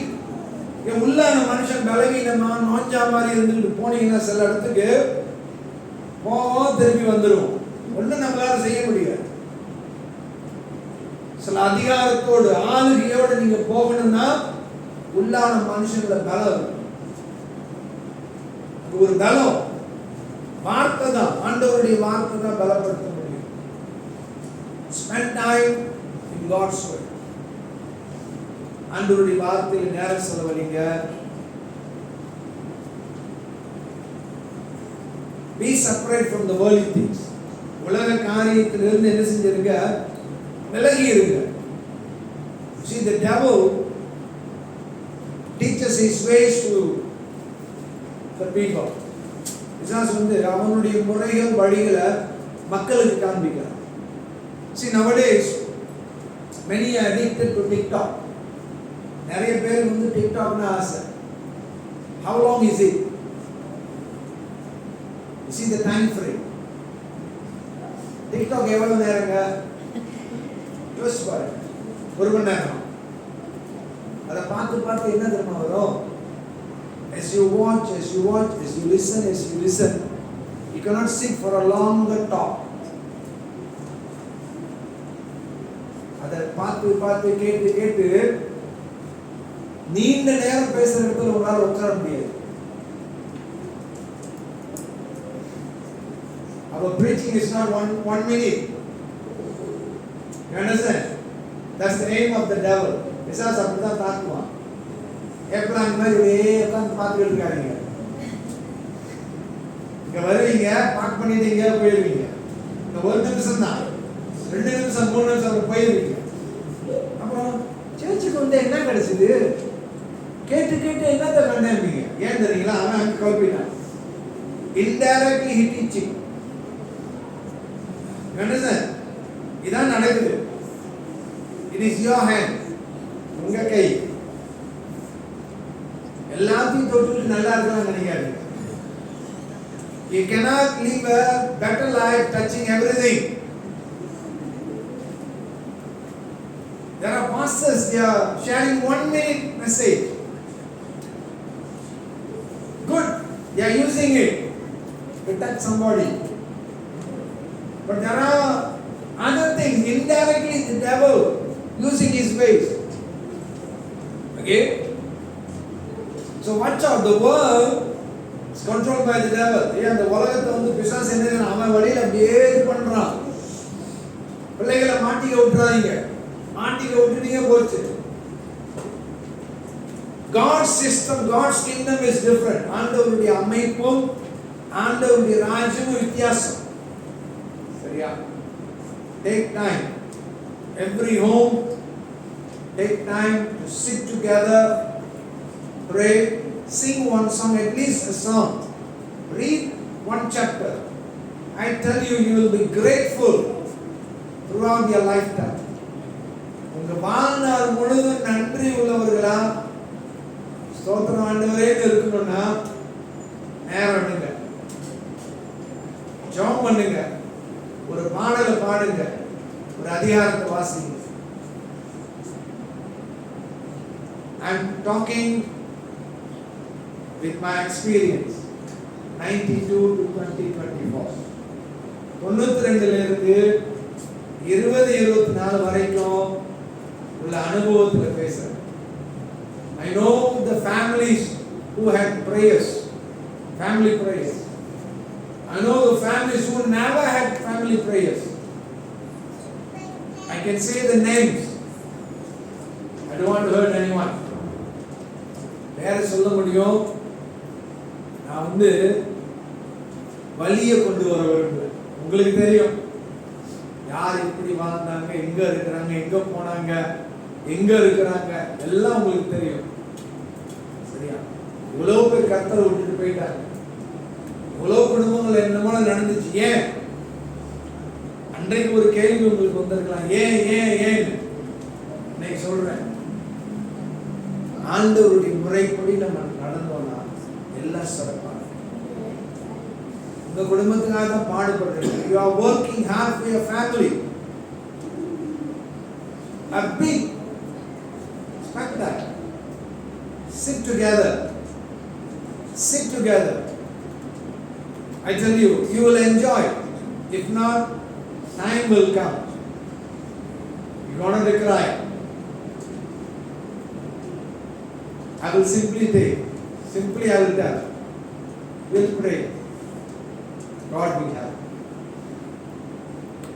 உள்ளான மனுஷன் பலவீனமா நோஞ்சா மாதிரி இருந்துட்டு போனீங்கன்னா சில இடத்துக்கு திரும்பி வந்துடும். ஒன்றும் நம்மளால செய்ய முடியாது. சில அதிகாரத்தோடு ஆளுகையோடு நீங்க போகணும்னா உள்ளான மனுஷங்கள பலம், ஒரு பலம் வார்த்தை தான், ஆண்டவருடைய வார்த்தை தான் பலப்படுத்த முடியும். Spend time in God's word. ஆண்டவருடைய வார்த்தையில் நேரம் செலவழிங்க. Be separate from the worldly things. உலக காரியத்திலிருந்து என்ன செஞ்சிருங்க? விலகி இருங்க. See, the devil teaches his ways to the people. பிசாசு அவனுடைய முறைகள் வழிகளை மக்களுக்கு காண்பிக்கிறான். See, nowadays many are addicted to TikTok. நிறைய பேர் TikTokனா ஆசை. How long is it? You see the time frame. TikTok எவ்வளவு நேரங்க? யோசிச்சு பாருங்க. 1 மணி நேரம். அதை பார்த்து என்ன தெரியுமா வரும்? As you watch, as you listen, you cannot sit for a longer talk. அதை பார்த்து கேட்டு நீண்ட நேரம் பேசுற இடத்துல உங்களால உட்கார முடியாது. Our preaching is not one minute. You understand? That's the aim of the devil. பிசாசு அப்படிதான் தாக்குவான். எப்பலாம் இந்த மாதிரி உட்கார்ந்து பார்த்துட்டு இருக்காதீங்க. இங்க வருவீங்க, பார்க் பண்ணிட்டு எங்கேயா போயிருவீங்க. இந்த 1 நிமிஷம் தான், 2 நிமிஷம் 3 நிமிஷம் போயிருவீங்க. அப்புறம் சேர்ச்சுக்கு என்ன கிடைச்சது? கேட்டு என்னத்தை கண்டீங்க? ஏன் தெரியுங்களா? அவன் அங்க கல்பினான். Indirectly he teaching. இதான் நடக்குது. It is your hand. உங்க கை. எல்லாத்தையும் தொட்டுட்டு நல்லா இருக்கணும்னு நினைக்காதீங்க. You cannot live a better life touching everything. There are pastors, they are sharing 1 minute message. Good, they are using it to touch somebody. But there are other things, indirectly the devil using his ways. Okay? So watch out, the world is controlled by the devil. அந்த உலகத்தை பிசாசு என்ன அவன் வழியில் அப்படியே இது பண்றான். பிள்ளைகளை மாட்டிக்க விட்டுறாதீங்க. மாட்டிக்க விட்டுட்டீங்க போச்சு. God's system, God's kingdom is different. ஆண்டவருடைய அமைப்பும் ஆண்டவருடைய ராஜ்யமும் வித்தியாசம். சரியா? Take time. Every home, take time to sit together, pray, sing one song, at least a song. Read one chapter. I tell you, you will be grateful throughout your lifetime. உங்க வாழ்நாள் முழுவதும் நன்றி உள்ளவர்களா ஸ்தோத்திரம் ஆண்டவரே இருக்கணும்னா நேரம் எடுங்க, ஜெபம் பண்ணுங்க, ஒரு பாடலை பாடுங்க, ஒரு அதிகாரத்தை வாசிங்க. I'm talking with my experience 92 to 2024. 92 ல இருந்து 2024 வரைக்கும் உள்ள அனுபவத்துல பேசுறேன். I know the families who had prayers, family prayers. I know the families who never had family prayers. I can say the names. I don't want to hurt anyone. வேற சொல்ல முடியும். நான் வந்து வலியை கொண்டு வர விரும்புகிறேன். உங்களுக்கு தெரியும் யார் எப்படி வாழ்ந்தாங்க, எங்க இருக்கிறாங்க, எங்க போனாங்க, எங்க இருக்கிறாங்க எல்லாம் உங்களுக்கு தெரியும். சரியா? இவ்வளவு பேர் கர்த்தரை விட்டுட்டு போயிட்டாங்க. இவ்வளவு குடும்பங்கள் என்னமோ நடந்துச்சு. ஏன்? அன்றைக்கு ஒரு கேள்வி உங்களுக்கு வந்திருக்கலாம், ஏன் ஏன் ஏன்? இன்னைக்கு சொல்றேன், ஆண்டவருடைய முறைப்படி நம்ம நடந்தோம்னா எல்லாம் சிறப்பாக. உங்க குடும்பத்துக்காக தான் பாடுபடுறீங்க. You are working hard for your family. A big expect that. Sit together. Sit together. I tell you, you will enjoy. If not, time will come. You're going to cry. I will simply I will tell. We'll pray. God will help.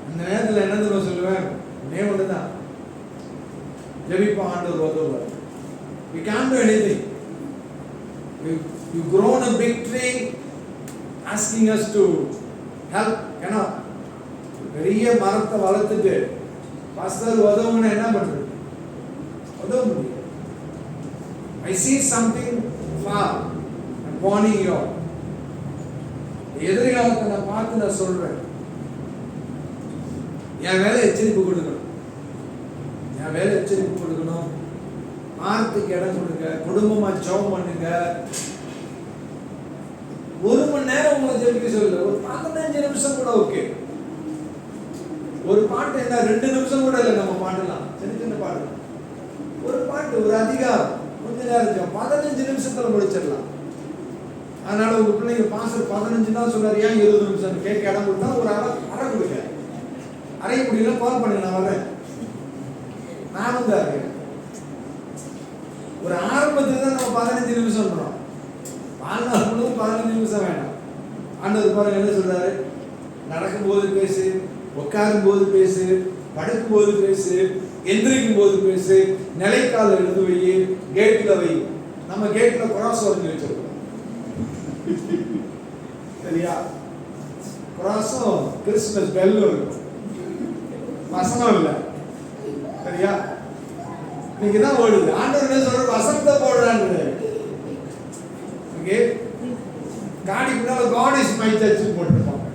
அந்த நேரத்தில் என்ன சொல்லுவேன், ஒண்ணுதான், ஜெபிப்பா ஆண்டவர் உதவுவார். We can't do anything. You grown a big tree asking us to help. cannot. பெரிய மரத்தை வளர்த்துட்டு pastor உதவுங்கன்னா என்ன பண்றது? உதவ முடியாது. I see something far. I'm warning you. எதிர்காலத்தை நான் பார்த்து நான் சொல்றேன். என் வேலை எச்சரிப்பு கொடுக்கணும். என் வேலை எச்சரிப்பு கொடுக்கணும். வார்த்தைக்கு இடம் கொடுங்க. குடும்பமா ஜெபம் பண்ணுங்க. ஒரு மணி நேரம் உங்களை ஜெபிக்க சொல்லல, ஒரு 15 நிமிஷம் கூட ஓகே. ஒரு பாட்டு என்ன 2 நிமிஷம் கூட இல்லை, நம்ம பாடலாம், சின்ன சின்ன பாடலாம். ஒரு பாட்டு, ஒரு அதிகாரம், கொஞ்ச நேரம் 15 நிமிஷத்துல முடிச்சிடலாம். அதனால உங்க பிள்ளைங்க பாஸ்டர் 15 தான் சொல்றாரு, ஏன் 20 நிமிஷம் கேட்க இடம் கொடுத்தா ஒரு அரை கொடுங்க. அரை முடியல கால் பண்ணுங்க, நான் வரேன். நானும் தான் இருக்கேன். ஒரு ஆரம்பத்துக்கு தான் நம்ம 15 நிமிஷம் பண்றோம். வாழ்நாள் முழுவதும் 15 நிமிஷம் வேண்டாம். ஆண்டவர் பாருங்க என்ன சொல்றாரு, நடக்கும் போது பேசு, உட்காரும் போது பேசு, படுக்கும் போது பேசு, எந்திரிக்கும் போது பேசு, நிலைக்கால எழுது வை, கேட்ல வை. நம்ம கேட்ல கிராஸ் வரைஞ்சி வச்சிருக்கோம். சரியா? கிராஸும் கிறிஸ்துமஸ் பெல்லும் இருக்கும், வசனம் இல்லை. சரியா? இன்னைக்கு தான் ஓடுது. ஆண்டவர் என்ன சொல்ற, வசனத்தை போடுறான்னு. ஓகே, காடி பின்னால God is my church போட்டுருப்பாங்க.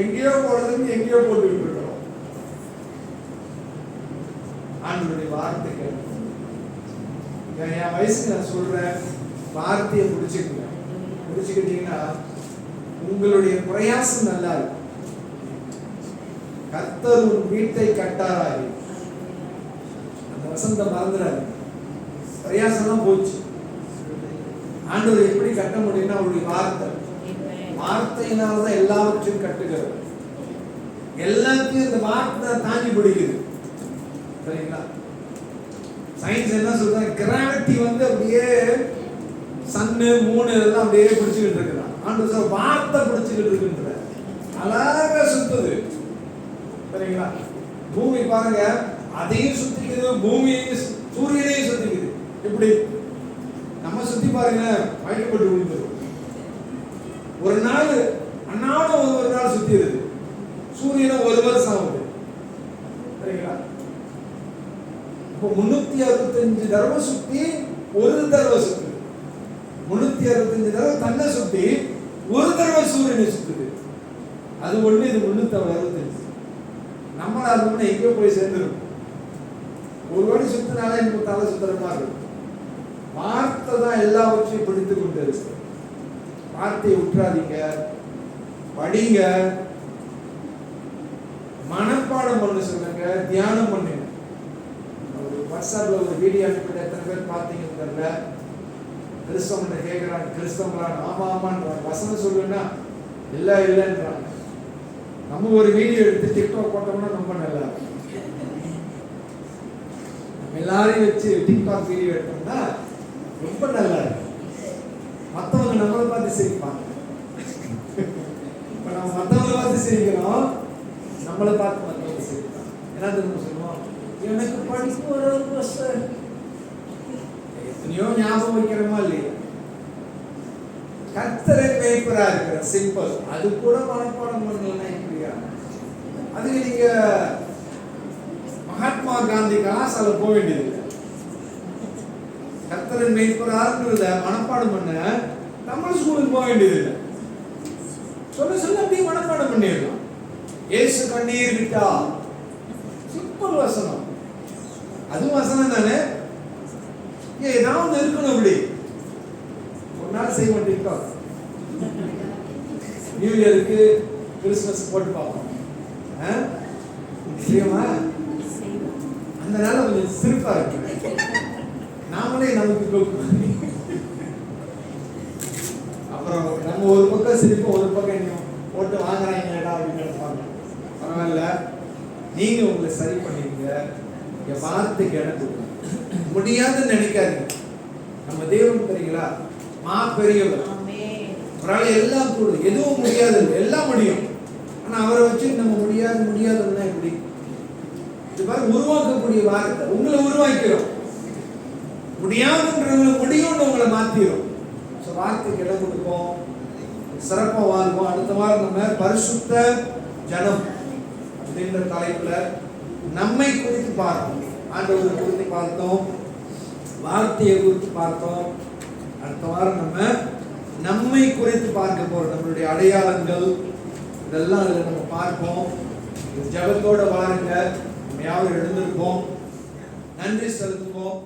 எங்கேயோ போடுறது, எங்கேயோ போட்டுக்கிட்டு இருக்கிறோம். ஆண்டவருடைய வார்த்தை கேட்க என் வயசுக்கு நான் சொல்றேன், வார்த்தையை பிடிச்சுக்கிட்டீங்கன்னா உங்களுடைய பிரயாசம் நல்லா இருக்கும். கர்த்தர் உன் வீட்டை கட்டாராய். அந்த வசனத்தை மறந்துடாது. பிரயாசம்லாம் போச்சு. ஆண்டவர் எப்படி கட்ட முடியும்னா அவருடைய வார்த்தை. வார்த்தையினால்தான் எல்லாவற்றையும் கட்டுகிறது. எல்லாத்தையும் இந்த வார்த்தை தாங்கி பிடிக்குது. சரிங்களா? சயின்ஸ் என்ன சொல்றாங்க, கிராவிட்டி வந்து அப்படியே சன்னு மூணு எல்லாம் அப்படியே பிடிச்சுக்கிட்டு இருக்கிறான். ஆண்டவர் சொல்ற வார்த்தை பிடிச்சுக்கிட்டு இருக்குன்ற அழகா சுத்துது. சரிங்களா? பூமி பாருங்க, அதையும் சுத்திக்குது, பூமியையும் சூரியனே சுத்திக்குது. எப்படி? நம்ம சுத்தி பாருங்க, மயக்கப்பட்டு விழுந்துரும். ஒரு நாள் அண்ணாடும் ஒரு நாள் சுத்திடுது. சூரியனை ஒரு வருஷம் ஆகுது. சரிங்களா? இப்போ 365 தடவை சுத்தி ஒரு தடவை சுத்துது. 365 தடவை தன்னை சுத்தி ஒரு தடவை சூரியனை சுத்துது. அது ஒண்ணு, இது 365. நம்மள அது ஒண்ணு எங்கேயோ போய் சேர்ந்துடும். ஒரு வாட்டி சுத்தினாலே எனக்கு தலை சுத்துற மாதிரி இருக்கும். வார்த்தை தான் எல்லாவற்றையும் பிடித்து கொண்டு இருக்கு. வார்த்தையை விட்டுறாதீங்க, படிங்க, மனப்பாடம் பண்ண சொல்லுங்க, தியானம் பண்ணுங்க. ஒரு வாட்ஸ்அப்ல ஒரு வீடியோ அனுப்பிட்டு எத்தனை பேர் பார்த்தீங்கன்னு தெரியல. கிறிஸ்தவன் கேட்கிறாங்க, கிறிஸ்தவங்களான ஆமா ஆமான்றாங்க. வசனம் சொல்லுன்னா இல்லைன்றாங்க. நம்ம ஒரு வீடியோ எடுத்து டிக்டாக் போட்டோம்னா ரொம்ப நல்லா இருக்கும். நம்ம எல்லாரையும் வச்சு டிக்டாக் வீடியோ எடுத்தோம்னா ரொம்ப நல்லா இருக்கும். மற்றவங்க நம்மளை பார்த்து சிரிப்பாங்க. இப்ப நம்ம மற்றவங்களை பார்த்து சிரிக்கிறோம், நம்மளை பார்த்து மற்றவங்க சிரிப்பாங்க. என்ன தெரியுமா சொல்லுவோம்? எனக்கு படிப்பு வர சார். எத்தனையோ ஞாபகம் வைக்கிறோமா இல்லையா? கர்த்தரை மேய்ப்பரா இருக்கிற சிம்பிள், அது கூட மனப்பாடம் பண்ணலாம். இப்படியா? அதுக்கு நீங்க மகாத்மா காந்தி கலாசால போக வேண்டியது. கர்த்தரை மேய்ப்பரான்றத மனப்பாடம் பண்ண தமிழ் ஸ்கூலுக்கு போக வேண்டியது இல்லை. சொல்ல அப்படியே மனப்பாடம் பண்ணிடலாம். இயேசு கண்ணீர் விட்டா, சிம்பிள் வசனம். அது வசனம் தானே. ஏதாவது இருக்கணும். அப்படி ஒரு நாள் செய்ய மாட்டேன். நியூ இயருக்கு கிறிஸ்துமஸ் போட்டு பார்ப்போம். அந்த நாள் கொஞ்சம் சிரிப்பா இருக்கு. நாமளே நமக்கு அப்புறம் நம்ம ஒரு பக்கம் சிரிப்போம், ஒரு பக்கம் போட்டு வாங்குறாங்கடா அப்படின்னு நினைப்பாங்க. பரவாயில்ல, நீங்க உங்களை சரி பண்ணிருங்க. என் வார்த்தைக்கு இடம் கொடுங்க. முடியாதுன்னு நினைக்காதீங்க. நம்ம தேவன் தெரியுங்களா, மா பெரியவர். அவரால் எல்லாம் கூடும். எதுவும் முடியாது, எல்லாம் முடியும். ஆனா அவரை வச்சு நம்ம முடியாதுன்னா எப்படி? இது மாதிரி உருவாக்கக்கூடிய வார்த்தை. உங்களை உருவாக்கிறோம். முடியாதுன்றவங்களை முடியும்னு உங்களை மாத்திரும். வார்த்தைக்கு இடம் கொடுப்போம், சிறப்பா வாழ்வோம். அடுத்த வாரம் நம்ம பரிசுத்த ஜனம் அப்படின்ற தலைப்புல நம்மை குறித்து பார்த்தோம். ஆண்டவரை குறித்து பார்த்தோம், வார்த்தையை குறித்து பார்த்தோம். அடுத்த வாரம் நம்ம நம்மை குறித்து பார்க்க போறோம். நம்மளுடைய அடையாளங்கள் இதெல்லாம் அதில் நம்ம பார்ப்போம். ஜபத்தோட வாருங்க. நம்ம யாரும் எழுந்திருப்போம், நன்றி செலுத்துவோம்.